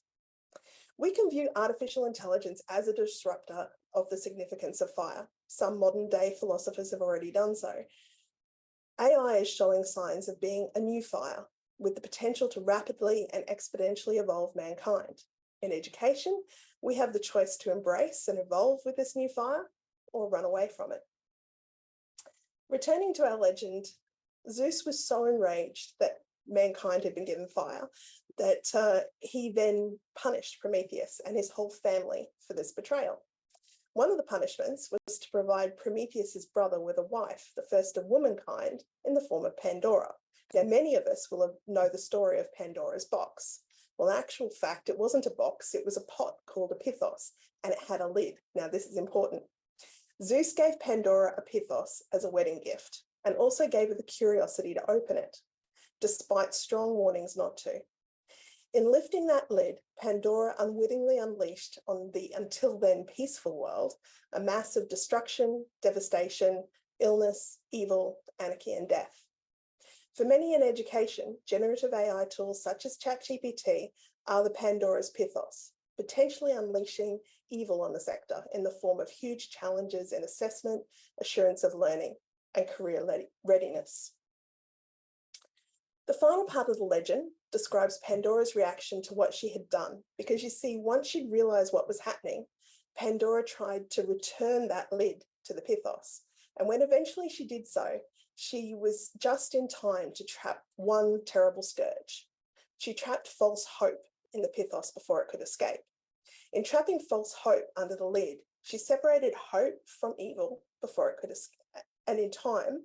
We can view artificial intelligence as a disruptor of the significance of fire. Some modern day philosophers have already done so. AI is showing signs of being a new fire with the potential to rapidly and exponentially evolve mankind. In education, we have the choice to embrace and evolve with this new fire or run away from it. Returning to our legend, Zeus was so enraged that mankind had been given fire that he then punished Prometheus and his whole family for this betrayal. One of the punishments was to provide Prometheus's brother with a wife, the first of womankind, in the form of Pandora. Now, many of us will know the story of Pandora's box. Well, in actual fact, it wasn't a box, it was a pot called a pithos, and it had a lid. Now, this is important. Zeus gave Pandora a pithos as a wedding gift and also gave her the curiosity to open it, despite strong warnings not to. In lifting that lid, Pandora unwittingly unleashed on the until then peaceful world a mass of destruction, devastation, illness, evil, anarchy, and death. For many in education, generative AI tools such as ChatGPT are the Pandora's pithos, potentially unleashing evil on the sector in the form of huge challenges in assessment, assurance of learning, and career readiness. The final part of the legend describes Pandora's reaction to what she had done, because you see, once she'd realized what was happening, Pandora tried to return that lid to the pithos. And when eventually she did so, she was just in time to trap one terrible scourge. She trapped false hope in the pithos before it could escape. In trapping false hope under the lid, she separated hope from evil before it could escape. And in time,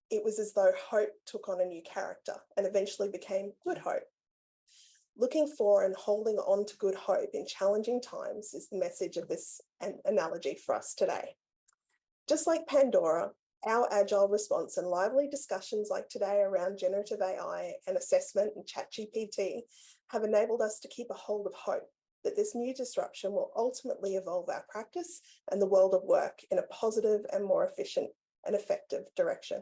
it was as though hope took on a new character and eventually became good hope. Looking for and holding on to good hope in challenging times is the message of this analogy for us today. Just like Pandora, our agile response and lively discussions like today around generative AI and assessment and ChatGPT have enabled us to keep a hold of hope that this new disruption will ultimately evolve our practice and the world of work in a positive and more efficient and effective direction.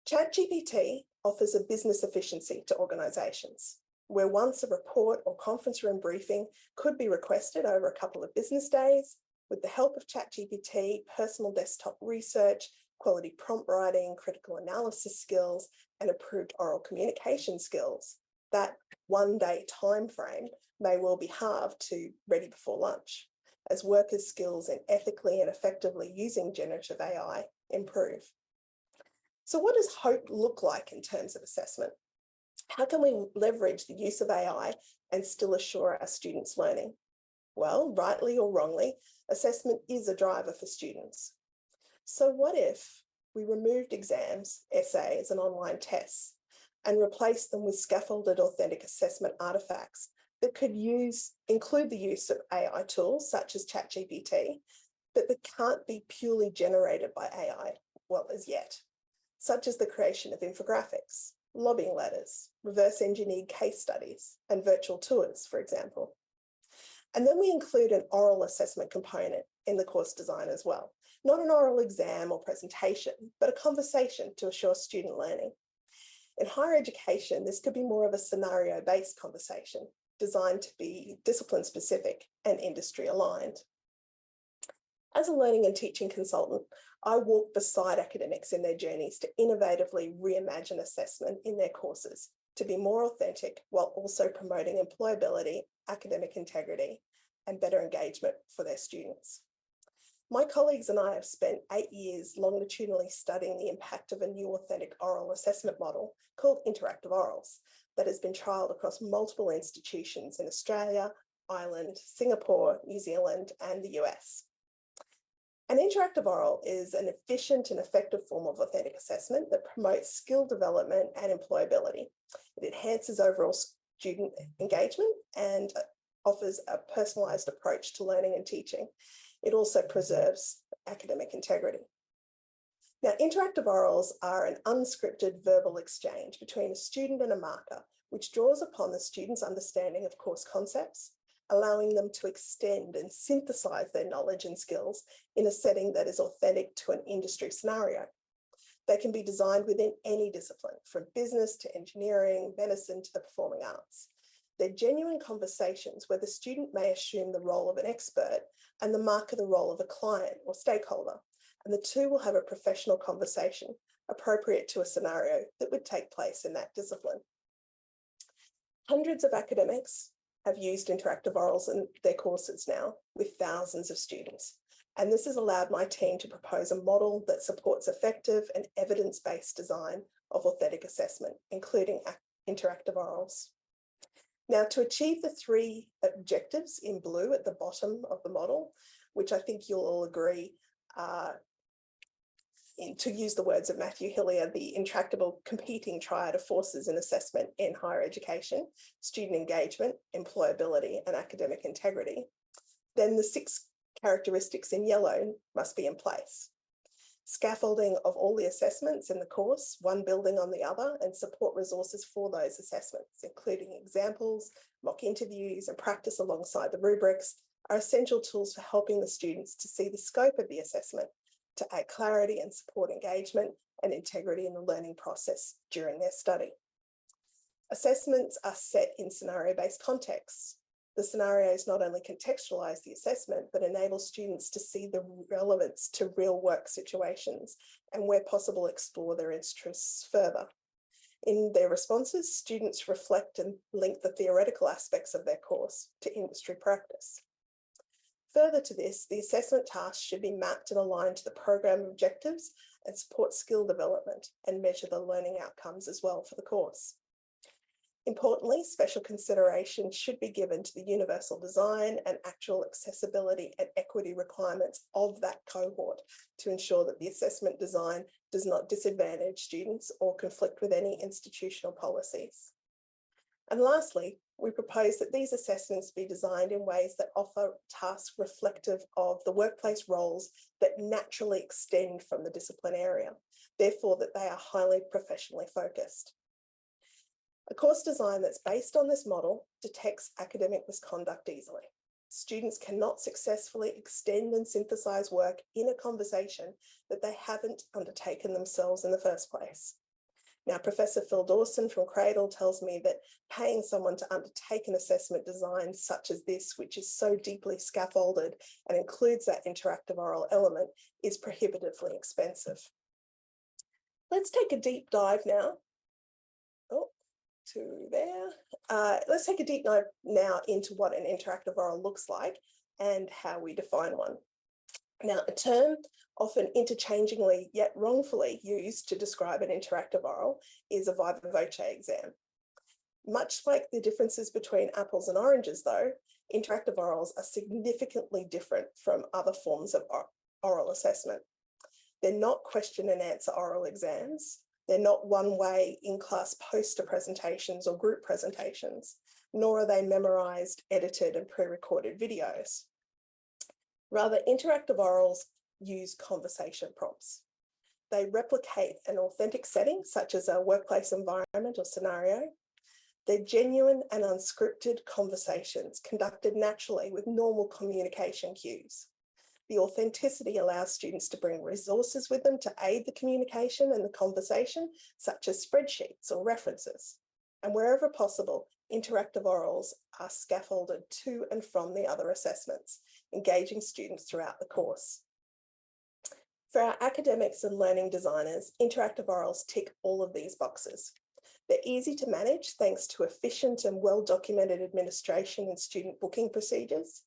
ChatGPT offers a business efficiency to organisations, where once a report or conference room briefing could be requested over a couple of business days. With the help of ChatGPT, personal desktop research, quality prompt writing, critical analysis skills, and improved oral communication skills, that one-day time frame may well be halved to ready before lunch, as workers' skills in ethically and effectively using generative AI improve. So what does hope look like in terms of assessment? How can we leverage the use of AI and still assure our students' learning? Well, rightly or wrongly, assessment is a driver for students. So what if we removed exams, essays, and online tests and replaced them with scaffolded authentic assessment artifacts that could include the use of AI tools such as ChatGPT, but that can't be purely generated by AI, well, as yet, such as the creation of infographics, lobbying letters, reverse engineered case studies, and virtual tours, for example. And then we include an oral assessment component in the course design as well. Not an oral exam or presentation, but a conversation to assure student learning. In higher education, this could be more of a scenario-based conversation designed to be discipline-specific and industry-aligned. As a learning and teaching consultant, I walk beside academics in their journeys to innovatively reimagine assessment in their courses to be more authentic while also promoting employability, academic integrity, and better engagement for their students. My colleagues and I have spent 8 years longitudinally studying the impact of a new authentic oral assessment model called interactive orals that has been trialled across multiple institutions in Australia, Ireland, Singapore, New Zealand, and the US. An interactive oral is an efficient and effective form of authentic assessment that promotes skill development and employability. It enhances overall student engagement and offers a personalised approach to learning and teaching. It also preserves academic integrity. Now, interactive orals are an unscripted verbal exchange between a student and a marker, which draws upon the student's understanding of course concepts, allowing them to extend and synthesize their knowledge and skills in a setting that is authentic to an industry scenario. They can be designed within any discipline, from business to engineering, medicine to the performing arts. They're genuine conversations where the student may assume the role of an expert and the marker the role of a client or stakeholder, and the two will have a professional conversation appropriate to a scenario that would take place in that discipline. Hundreds of academics have used interactive orals in their courses now with thousands of students. And this has allowed my team to propose a model that supports effective and evidence-based design of authentic assessment, including interactive orals. Now, to achieve the 3 objectives in blue at the bottom of the model, which I think you'll all agree to use the words of Matthew Hillier, the intractable competing triad of forces in assessment in higher education, student engagement, employability, and academic integrity, then the 6 characteristics in yellow must be in place. Scaffolding of all the assessments in the course, one building on the other, and support resources for those assessments, including examples, mock interviews, and practice alongside the rubrics, are essential tools for helping the students to see the scope of the assessment, to add clarity and support engagement and integrity in the learning process during their study. Assessments are set in scenario-based contexts. The scenarios not only contextualize the assessment, but enable students to see the relevance to real work situations and, where possible, explore their interests further. In their responses, students reflect and link the theoretical aspects of their course to industry practice. Further to this, the assessment tasks should be mapped and aligned to the program objectives and support skill development and measure the learning outcomes as well for the course. Importantly, special consideration should be given to the universal design and actual accessibility and equity requirements of that cohort to ensure that the assessment design does not disadvantage students or conflict with any institutional policies. And lastly, we propose that these assessments be designed in ways that offer tasks reflective of the workplace roles that naturally extend from the discipline area, therefore that they are highly professionally focused. A course design that's based on this model detects academic misconduct easily. Students cannot successfully extend and synthesize work in a conversation that they haven't undertaken themselves in the first place. Now, Professor Phil Dawson from Cradle tells me that paying someone to undertake an assessment design such as this, which is so deeply scaffolded and includes that interactive oral element, is prohibitively expensive. Let's take a deep dive now. Let's take a deep dive now into what an interactive oral looks like and how we define one. Now, a term often interchangeably yet wrongfully used to describe an interactive oral is a viva voce exam. Much like the differences between apples and oranges, though, interactive orals are significantly different from other forms of oral assessment. They're not question and answer oral exams. They're not one-way in-class poster presentations or group presentations, nor are they memorized, edited, and pre-recorded videos. Rather, interactive orals use conversation prompts. They replicate an authentic setting, such as a workplace environment or scenario. They're genuine and unscripted conversations conducted naturally with normal communication cues. The authenticity allows students to bring resources with them to aid the communication and the conversation, such as spreadsheets or references. And wherever possible, interactive orals are scaffolded to and from the other assessments, engaging students throughout the course. For our academics and learning designers, interactive orals tick all of these boxes. They're easy to manage thanks to efficient and well-documented administration and student booking procedures.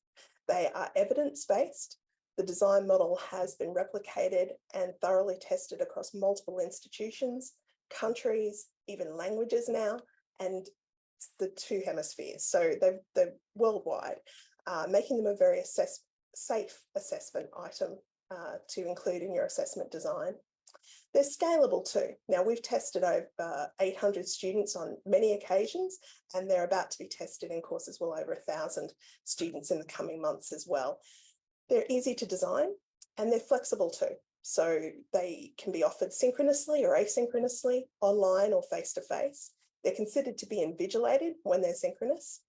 They are evidence-based. The design model has been replicated and thoroughly tested across multiple institutions, countries, even languages now, and the 2 hemispheres. So they're worldwide, making them a very safe assessment item to include in your assessment design. They're scalable too. Now, we've tested over 800 students on many occasions, and they're about to be tested in courses well over 1,000 students in the coming months as well. They're easy to design and they're flexible too. So they can be offered synchronously or asynchronously, online or face-to-face. They're considered to be invigilated when they're synchronous,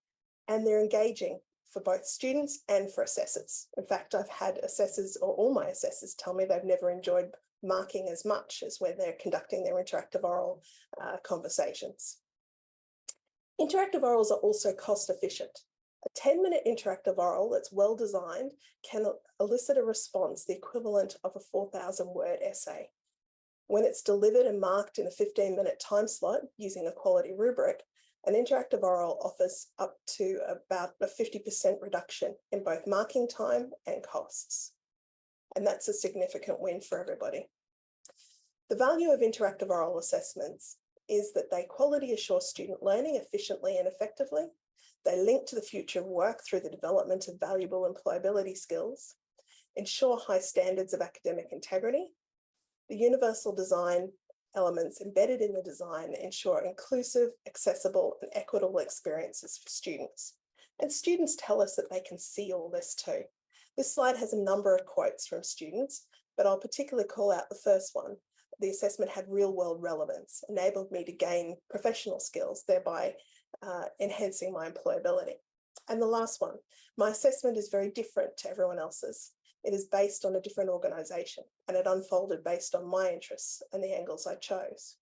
and they're engaging for both students and for assessors. In fact, I've had assessors, or all my assessors, tell me they've never enjoyed marking as much as when they're conducting their interactive oral conversations. Interactive orals are also cost efficient. A 10-minute interactive oral that's well designed can elicit a response the equivalent of a 4,000-word essay. When it's delivered and marked in a 15-minute time slot using a quality rubric, an interactive oral offers up to about a 50% reduction in both marking time and costs. And that's a significant win for everybody. The value of interactive oral assessments is that they quality assure student learning efficiently and effectively. They link to the future of work through the development of valuable employability skills, ensure high standards of academic integrity. The universal design elements embedded in the design ensure inclusive, accessible, and equitable experiences for students. And students tell us that they can see all this too. This slide has a number of quotes from students, but I'll particularly call out the first one. The assessment had real-world relevance, enabled me to gain professional skills, thereby enhancing my employability. And the last one, my assessment is very different to everyone else's. It is based on a different organisation, and it unfolded based on my interests and the angles I chose.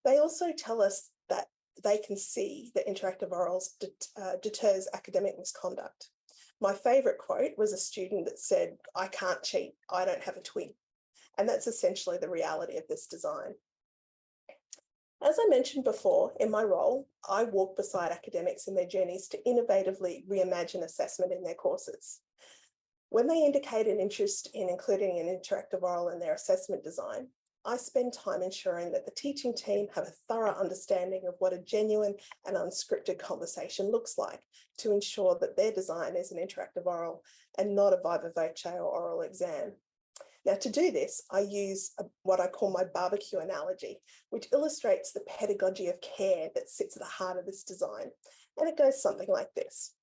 They also tell us that they can see that interactive orals deters academic misconduct. My favourite quote was a student that said, "I can't cheat, I don't have a twin." And that's essentially the reality of this design. As I mentioned before, in my role, I walk beside academics in their journeys to innovatively reimagine assessment in their courses. When they indicate an interest in including an interactive oral in their assessment design, I spend time ensuring that the teaching team have a thorough understanding of what a genuine and unscripted conversation looks like to ensure that their design is an interactive oral and not a viva voce or oral exam. Now, to do this, I use what I call my barbecue analogy, which illustrates the pedagogy of care that sits at the heart of this design. And it goes something like this.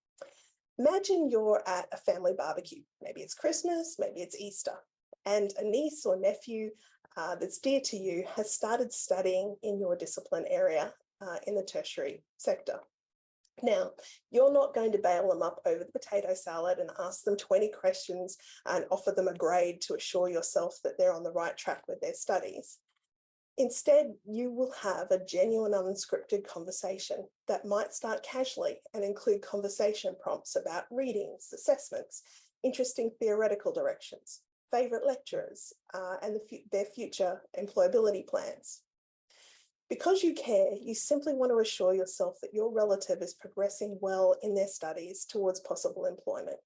Imagine you're at a family barbecue. Maybe it's Christmas, maybe it's Easter, and a niece or nephew that's dear to you has started studying in your discipline area in the tertiary sector. Now, you're not going to bail them up over the potato salad and ask them 20 questions and offer them a grade to assure yourself that they're on the right track with their studies. Instead, you will have a genuine unscripted conversation that might start casually and include conversation prompts about readings, assessments, interesting theoretical directions, favourite lecturers, and their future employability plans. Because you care, you simply want to assure yourself that your relative is progressing well in their studies towards possible employment.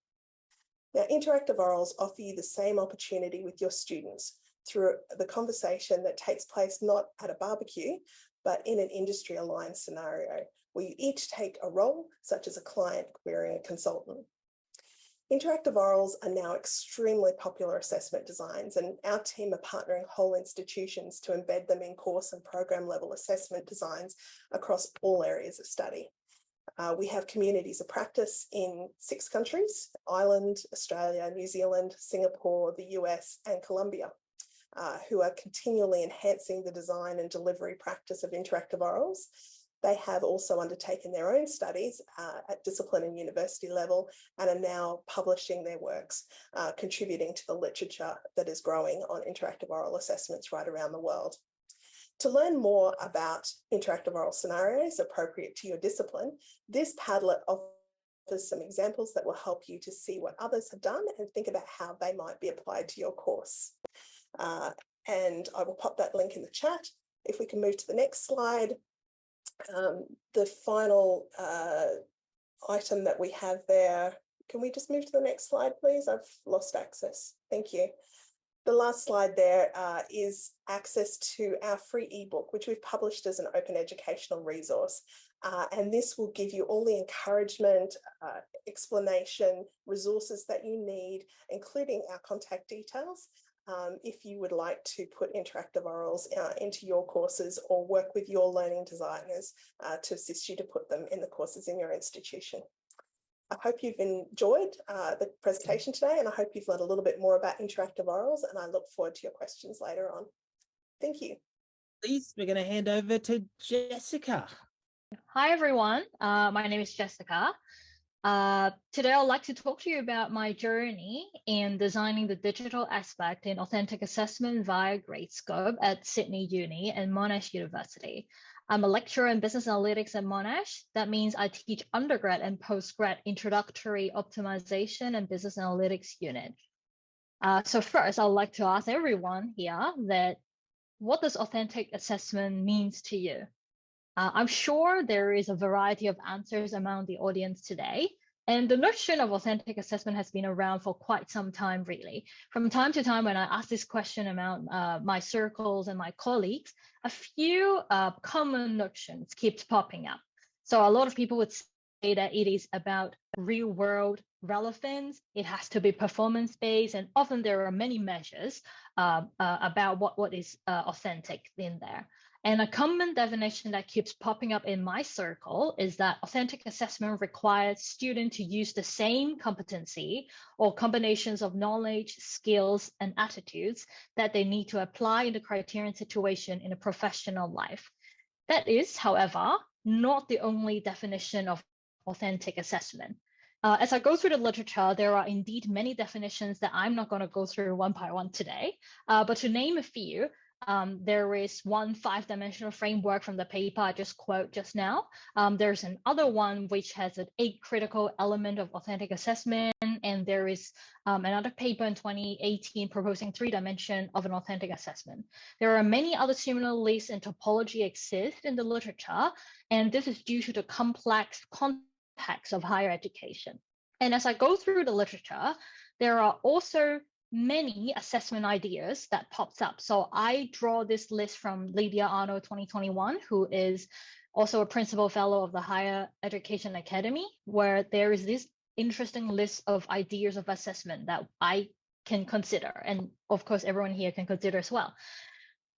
Now, interactive orals offer you the same opportunity with your students through the conversation that takes place not at a barbecue, but in an industry-aligned scenario, where you each take a role, such as a client querying a consultant. Interactive orals are now extremely popular assessment designs, and our team are partnering whole institutions to embed them in course and program level assessment designs across all areas of study. We have communities of practice in 6 countries: Ireland, Australia, New Zealand, Singapore, the US, and Colombia, who are continually enhancing the design and delivery practice of interactive orals. They have also undertaken their own studies at discipline and university level and are now publishing their works, contributing to the literature that is growing on interactive oral assessments right around the world. To learn more about interactive oral scenarios appropriate to your discipline, this Padlet offers some examples that will help you to see what others have done and think about how they might be applied to your course. And I will pop that link in the chat. If we can move to the next slide. The final item that we have there, can we just move to the next slide, please? I've lost access. Thank you. The last slide there is access to our free ebook, which we've published as an open educational resource. And this will give you all the encouragement, explanation, resources that you need, including our contact details. If you would like to put interactive orals into your courses or work with your learning designers to assist you to put them in the courses in your institution. I hope you've enjoyed the presentation today, and I hope you've learned a little bit more about interactive orals, and I look forward to your questions later on. Thank you. Please, we're going to hand over to Jessica. Hi, everyone. My name is Jessica. Today, I'd like to talk to you about my journey in designing the digital aspect in authentic assessment via Gradescope at Sydney Uni and Monash University. I'm a lecturer in business analytics at Monash. That means I teach undergrad and postgrad introductory optimization and business analytics unit. So first, I'd like to ask everyone here that what does authentic assessment means to you? I'm sure there is a variety of answers among the audience today. And the notion of authentic assessment has been around for quite some time, really. From time to time, when I ask this question among my circles and my colleagues, a few common notions keep popping up. So a lot of people would say that it is about real world relevance, it has to be performance-based, and often there are many measures about what is authentic in there. And a common definition that keeps popping up in my circle is that authentic assessment requires students to use the same competency or combinations of knowledge, skills, and attitudes that they need to apply in the criterion situation in a professional life. That is, however, not the only definition of authentic assessment. As I go through the literature, there are indeed many definitions that I'm not going to go through one by one today, but to name a few, there is one 5-dimensional framework from the paper I just quote just now. There's another one which has an 8 critical element of authentic assessment, and there is another paper in 2018 proposing 3 dimension of an authentic assessment. There are many other similar lists and topology exist in the literature, and this is due to the complex context of higher education. And as I go through the literature, there are also many assessment ideas that pops up. So I draw this list from Lydia Arnold 2021, who is also a principal fellow of the Higher Education Academy, where there is this interesting list of ideas of assessment that I can consider. And of course, everyone here can consider as well.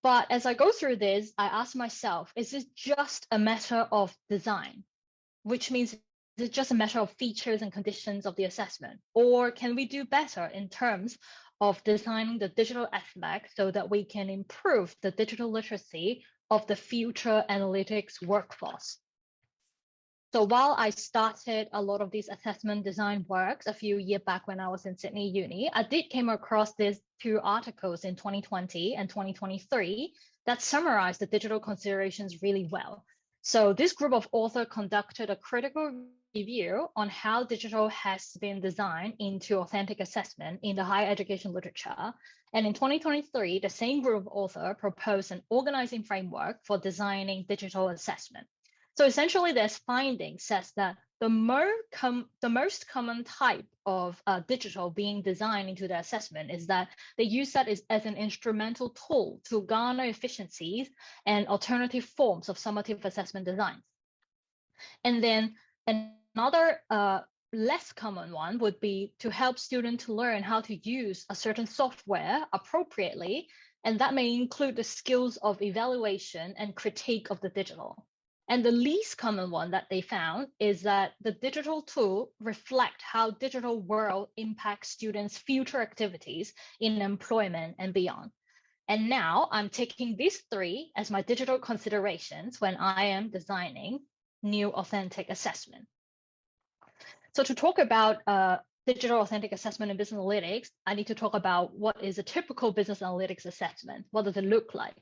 But as I go through this, I ask myself, is this just a matter of design? Which means, is it just a matter of features and conditions of the assessment? Or can we do better in terms of designing the digital aspect so that we can improve the digital literacy of the future analytics workforce? So while I started a lot of these assessment design works a few years back when I was in Sydney Uni, I did came across these 2 articles in 2020 and 2023 that summarized the digital considerations really well. So this group of authors conducted a critical review on how digital has been designed into authentic assessment in the higher education literature. And in 2023, the same group of authors proposed an organizing framework for designing digital assessment. So essentially, their findings says that the most common type of digital being designed into the assessment is that they use that as an instrumental tool to garner efficiencies and alternative forms of summative assessment designs. And then another less common one would be to help students to learn how to use a certain software appropriately, and that may include the skills of evaluation and critique of the digital. And the least common one that they found is that the digital tool reflect how digital world impacts students' future activities in employment and beyond. And now I'm taking these 3 as my digital considerations when I am designing new authentic assessment. So to talk about digital authentic assessment in business analytics, I need to talk about what is a typical business analytics assessment. What does it look like?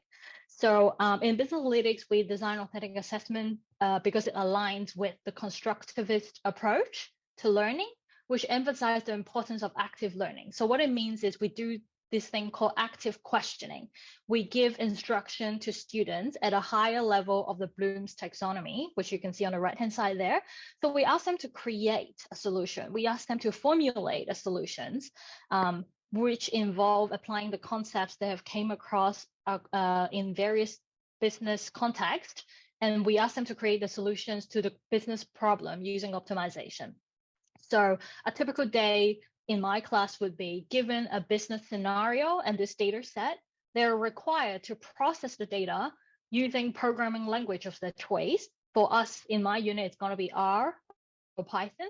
So in business analytics, we design authentic assessment because it aligns with the constructivist approach to learning, which emphasizes the importance of active learning. So what it means is we do this thing called active questioning. We give instruction to students at a higher level of the Bloom's taxonomy, which you can see on the right-hand side there. So we ask them to create a solution. We ask them to formulate a solutions, which involve applying the concepts they have came across in various business contexts. And we ask them to create the solutions to the business problem using optimization. So a typical day in my class would be given a business scenario and this data set, they're required to process the data using programming language of their choice. For us in my unit, it's going to be R or Python.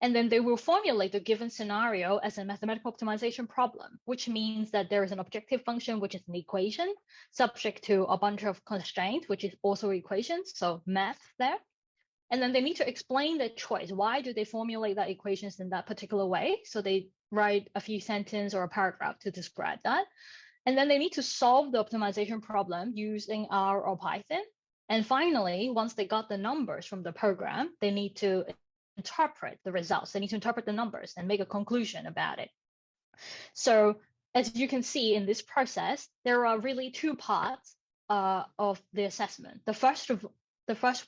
And then they will formulate the given scenario as a mathematical optimization problem, which means that there is an objective function, which is an equation subject to a bunch of constraints, which is also equations, so math there. And then they need to explain their choice. Why do they formulate that equations in that particular way? So they write a few sentences or a paragraph to describe that. And then they need to solve the optimization problem using R or Python. And finally, once they got the numbers from the program, they need to interpret the results. They need to interpret the numbers and make a conclusion about it. So as you can see in this process, there are really two parts of the assessment. The first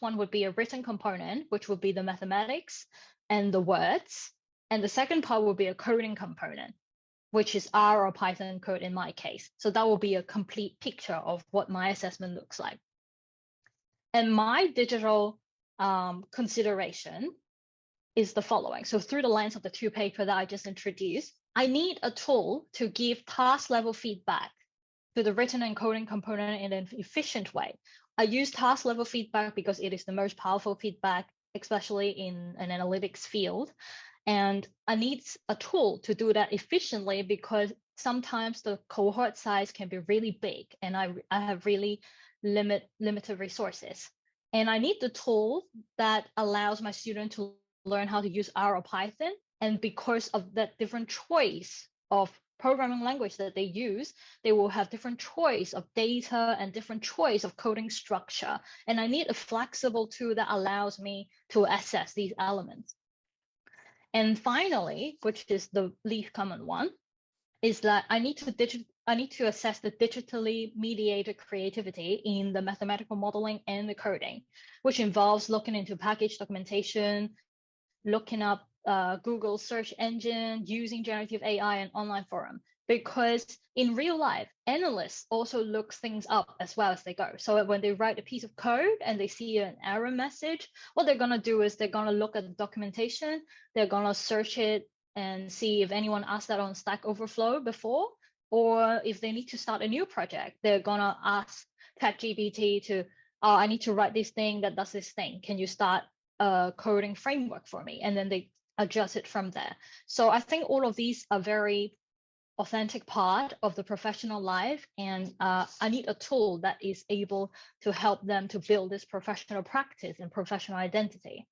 one would be a written component, which would be the mathematics and the words. And the second part will be a coding component, which is R or Python code in my case. So that will be a complete picture of what my assessment looks like. And my digital consideration is the following. So through the lens of the two paper that I just introduced, I need a tool to give task level feedback to the written and coding component in an efficient way. I use task level feedback because it is the most powerful feedback, especially in an analytics field. And I need a tool to do that efficiently because sometimes the cohort size can be really big and I have really limited resources. And I need the tool that allows my student to learn how to use R or Python. And because of that different choice of programming language that they use, they will have different choice of data and different choice of coding structure. And I need a flexible tool that allows me to assess these elements. And finally, which is the least common one, is that I need to assess the digitally mediated creativity in the mathematical modeling and the coding, which involves looking into package documentation, looking up Google search engine, using generative AI and online forum. Because in real life, analysts also look things up as well as they go. So when they write a piece of code and they see an error message, what they're going to do is they're going to look at the documentation, they're going to search it and see if anyone asked that on Stack Overflow before, or if they need to start a new project, they're going to ask ChatGPT to, oh, I need to write this thing that does this thing. Can you start a coding framework for me? And then they adjust it from there. So I think all of these are very authentic part of the professional life, and I need a tool that is able to help them to build this professional practice and professional identity.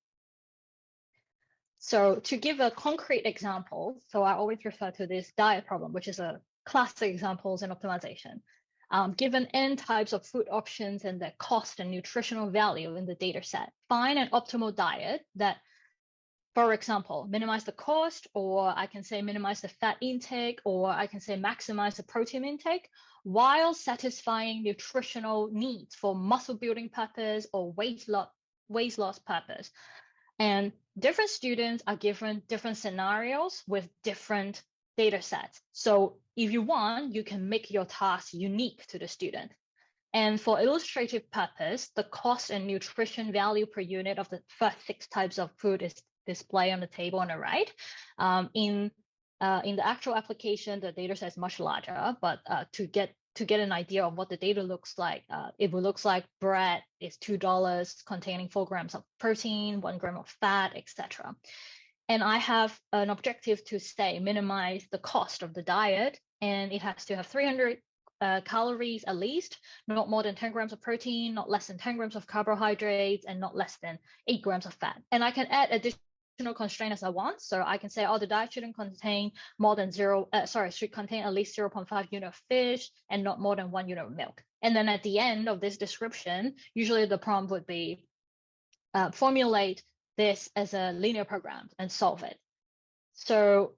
So to give a concrete example, so I always refer to this diet problem, which is a classic examples in optimization. Given n types of food options and their cost and nutritional value in the data set, find an optimal diet that, for example, minimize the cost, or I can say minimize the fat intake, or I can say maximize the protein intake, while satisfying nutritional needs for muscle building purpose or weight loss purpose. And different students are given different scenarios with different data sets. So if you want, you can make your task unique to the student. And for illustrative purpose, the cost and nutrition value per unit of the first 6 types of food is displayed on the table on the right. In the actual application, the data set is much larger, but to get an idea of what the data looks like, it will look like bread is $2 containing 4 grams of protein, 1 gram of fat, etc. And I have an objective to say minimize the cost of the diet, and it has to have 300 calories at least, not more than 10 grams of protein, not less than 10 grams of carbohydrates, and not less than 8 grams of fat. And I can add additional constraint as I want. So I can say, oh, the diet shouldn't contain should contain at least 0.5 unit of fish and not more than 1 unit of milk. And then at the end of this description, usually the prompt would be formulate this as a linear program and solve it. So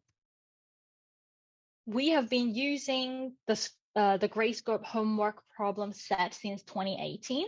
we have been using the Gradescope homework problem set since 2018.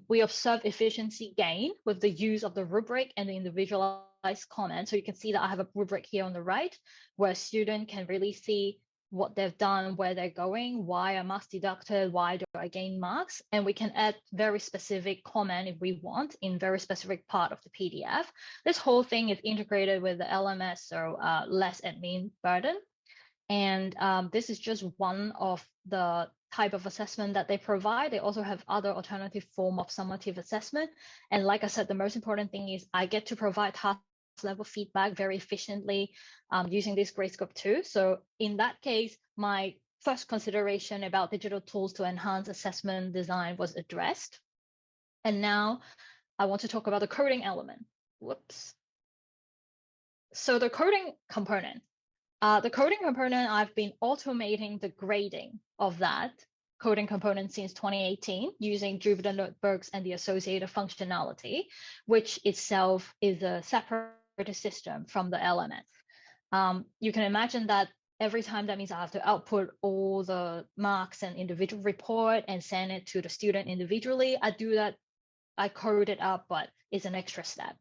We observe efficiency gain with the use of the rubric and the individualized comment. So you can see that I have a rubric here on the right, where a student can really see what they've done, where they're going, why are marks deducted, why do I gain marks, and we can add very specific comment if we want in very specific part of the PDF. This whole thing is integrated with the LMS, so less admin burden. And this is just one of the type of assessment that they provide. They also have other alternative form of summative assessment. And like I said, the most important thing is I get to provide task level feedback very efficiently using this Gradescope too. So in that case, my first consideration about digital tools to enhance assessment design was addressed. And now I want to talk about the coding element. Whoops. So the coding component. I've been automating the grading of that coding component since 2018 using Jupyter Notebooks and the associated functionality, which itself is a separate system from the LMS. You can imagine that every time, that means I have to output all the marks and individual report and send it to the student individually. I do that, I code it up, but it's an extra step.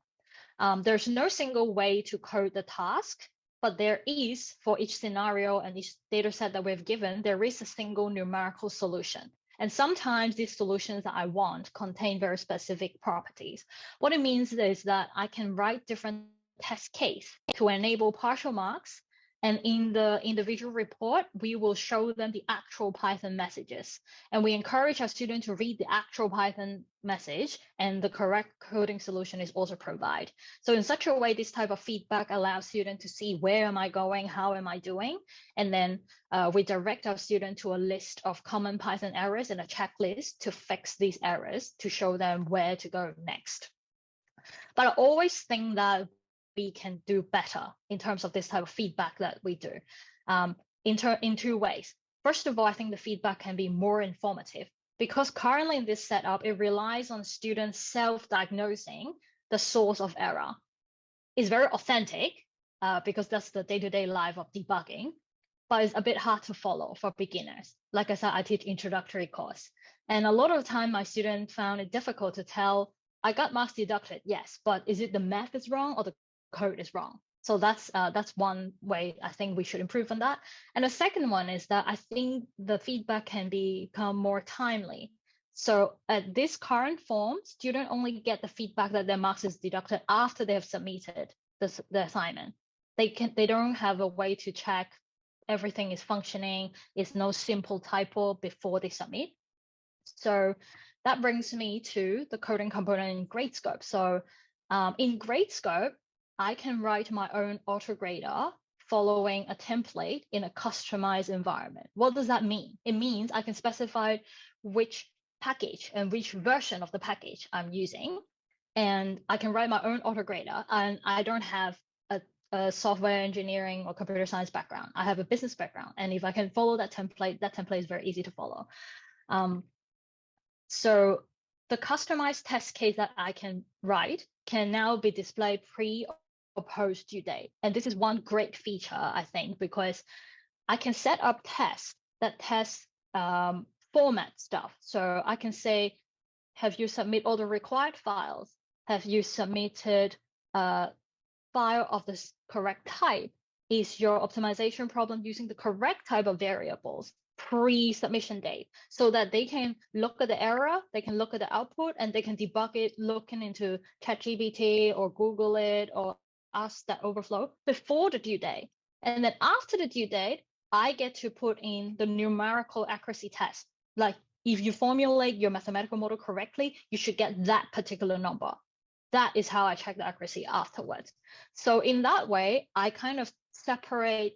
There's no single way to code the task, but there is, for each scenario and each data set that we've given, there is a single numerical solution. And sometimes these solutions that I want contain very specific properties. What it means is that I can write different test case to enable partial marks. And in the individual report, we will show them the actual Python messages. And we encourage our students to read the actual Python message, and the correct coding solution is also provided. So in such a way, this type of feedback allows students to see where am I going, how am I doing? And then we direct our student to a list of common Python errors and a checklist to fix these errors, to show them where to go next. But I always think that we can do better in terms of this type of feedback that we do in two ways. First of all, I think the feedback can be more informative, because currently in this setup, it relies on students self-diagnosing the source of error. It's very authentic because that's the day-to-day life of debugging, but it's a bit hard to follow for beginners. Like I said, I teach introductory course, and a lot of the time my students found it difficult to tell, I got marks deducted, yes, but is it the math is wrong or the code is wrong? So that's one way I think we should improve on that. And the second one is that I think the feedback can become more timely. So at this current form, students only get the feedback that their marks is deducted after they have submitted the assignment. They don't have a way to check everything is functioning, it's no simple typo before they submit. So that brings me to the coding component in Gradescope. So in Gradescope, I can write my own autograder following a template in a customized environment. What does that mean? It means I can specify which package and which version of the package I'm using, and I can write my own autograder. And I don't have a software engineering or computer science background. I have a business background, and if I can follow that template is very easy to follow. So the customized test case that I can write can now be displayed pre or post due date. And this is one great feature, I think, because I can set up tests that test format stuff. So I can say, have you submitted all the required files? Have you submitted a file of the correct type? Is your optimization problem using the correct type of variables pre-submission date, so that they can look at the error, they can look at the output, and they can debug it looking into ChatGPT or Google it or ask Stack Overflow before the due date. And then after the due date, I get to put in the numerical accuracy test. Like if you formulate your mathematical model correctly, you should get that particular number. That is how I check the accuracy afterwards. So in that way, I kind of separate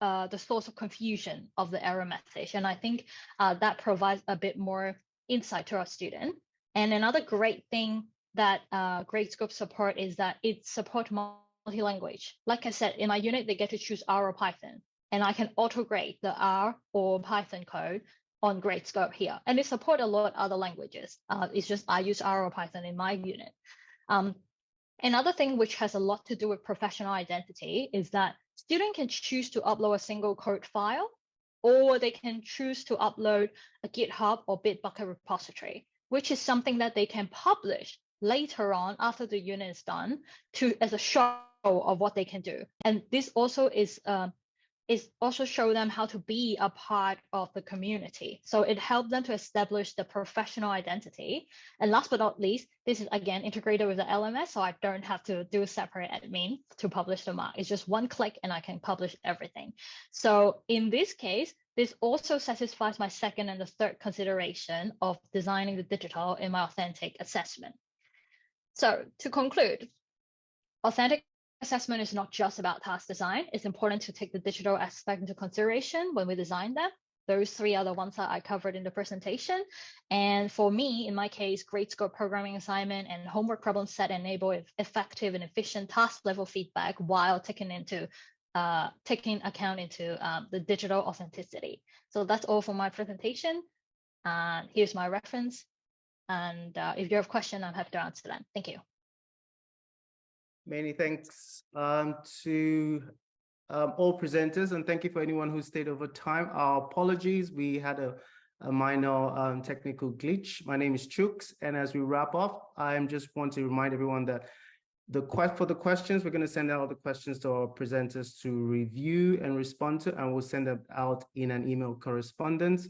the source of confusion of the error message. And I think that provides a bit more insight to our student. And another great thing that Gradescope support is that it supports multi-language. Like I said, in my unit, they get to choose R or Python, and I can auto-grade the R or Python code on Gradescope here. And they support a lot of other languages. It's just I use R or Python in my unit. Another thing which has a lot to do with professional identity is that students can choose to upload a single code file, or they can choose to upload a GitHub or Bitbucket repository, which is something that they can publish later on after the unit is done as a show of what they can do. And this also is also show them how to be a part of the community. So it helps them to establish the professional identity. And last but not least, this is again integrated with the LMS, so I don't have to do a separate admin to publish the mark. It's just one click and I can publish everything. So in this case, this also satisfies my second and the third consideration of designing the digital in my authentic assessment. So to conclude, authentic assessment is not just about task design. It's important to take the digital aspect into consideration when we design them. Those three are the ones that I covered in the presentation. And for me, in my case, Gradescope programming assignment and homework problem set enable effective and efficient task level feedback while taking account into the digital authenticity. So that's all for my presentation. Here's my reference. And if you have questions, I'm happy to answer them. Thank you. Many thanks to all presenters, and thank you for anyone who stayed over time. Our apologies, we had a minor technical glitch. My name is Chooks, and as we wrap up, I just want to remind everyone that for the questions, we're going to send out the questions to our presenters to review and respond to, and we'll send them out in an email correspondence.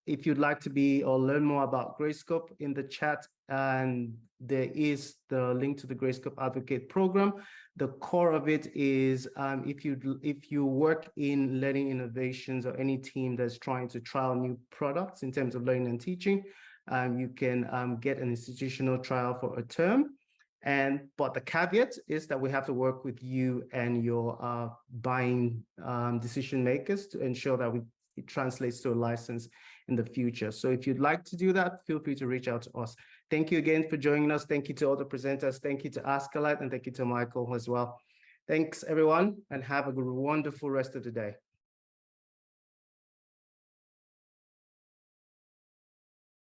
If you'd like to be or learn more about Grayscope, in the chat, and there is the link to the Grayscope Advocate program. The core of it is if you work in learning innovations or any team that's trying to trial new products in terms of learning and teaching, you can get an institutional trial for a term. But the caveat is that we have to work with you and your buying decision makers to ensure that it translates to a license in the future. So if you'd like to do that, feel free to reach out to us. Thank you again for joining us. Thank you to all the presenters. Thank you to ASCILITE, and thank you to Michael as well. Thanks, everyone, and have a wonderful rest of the day.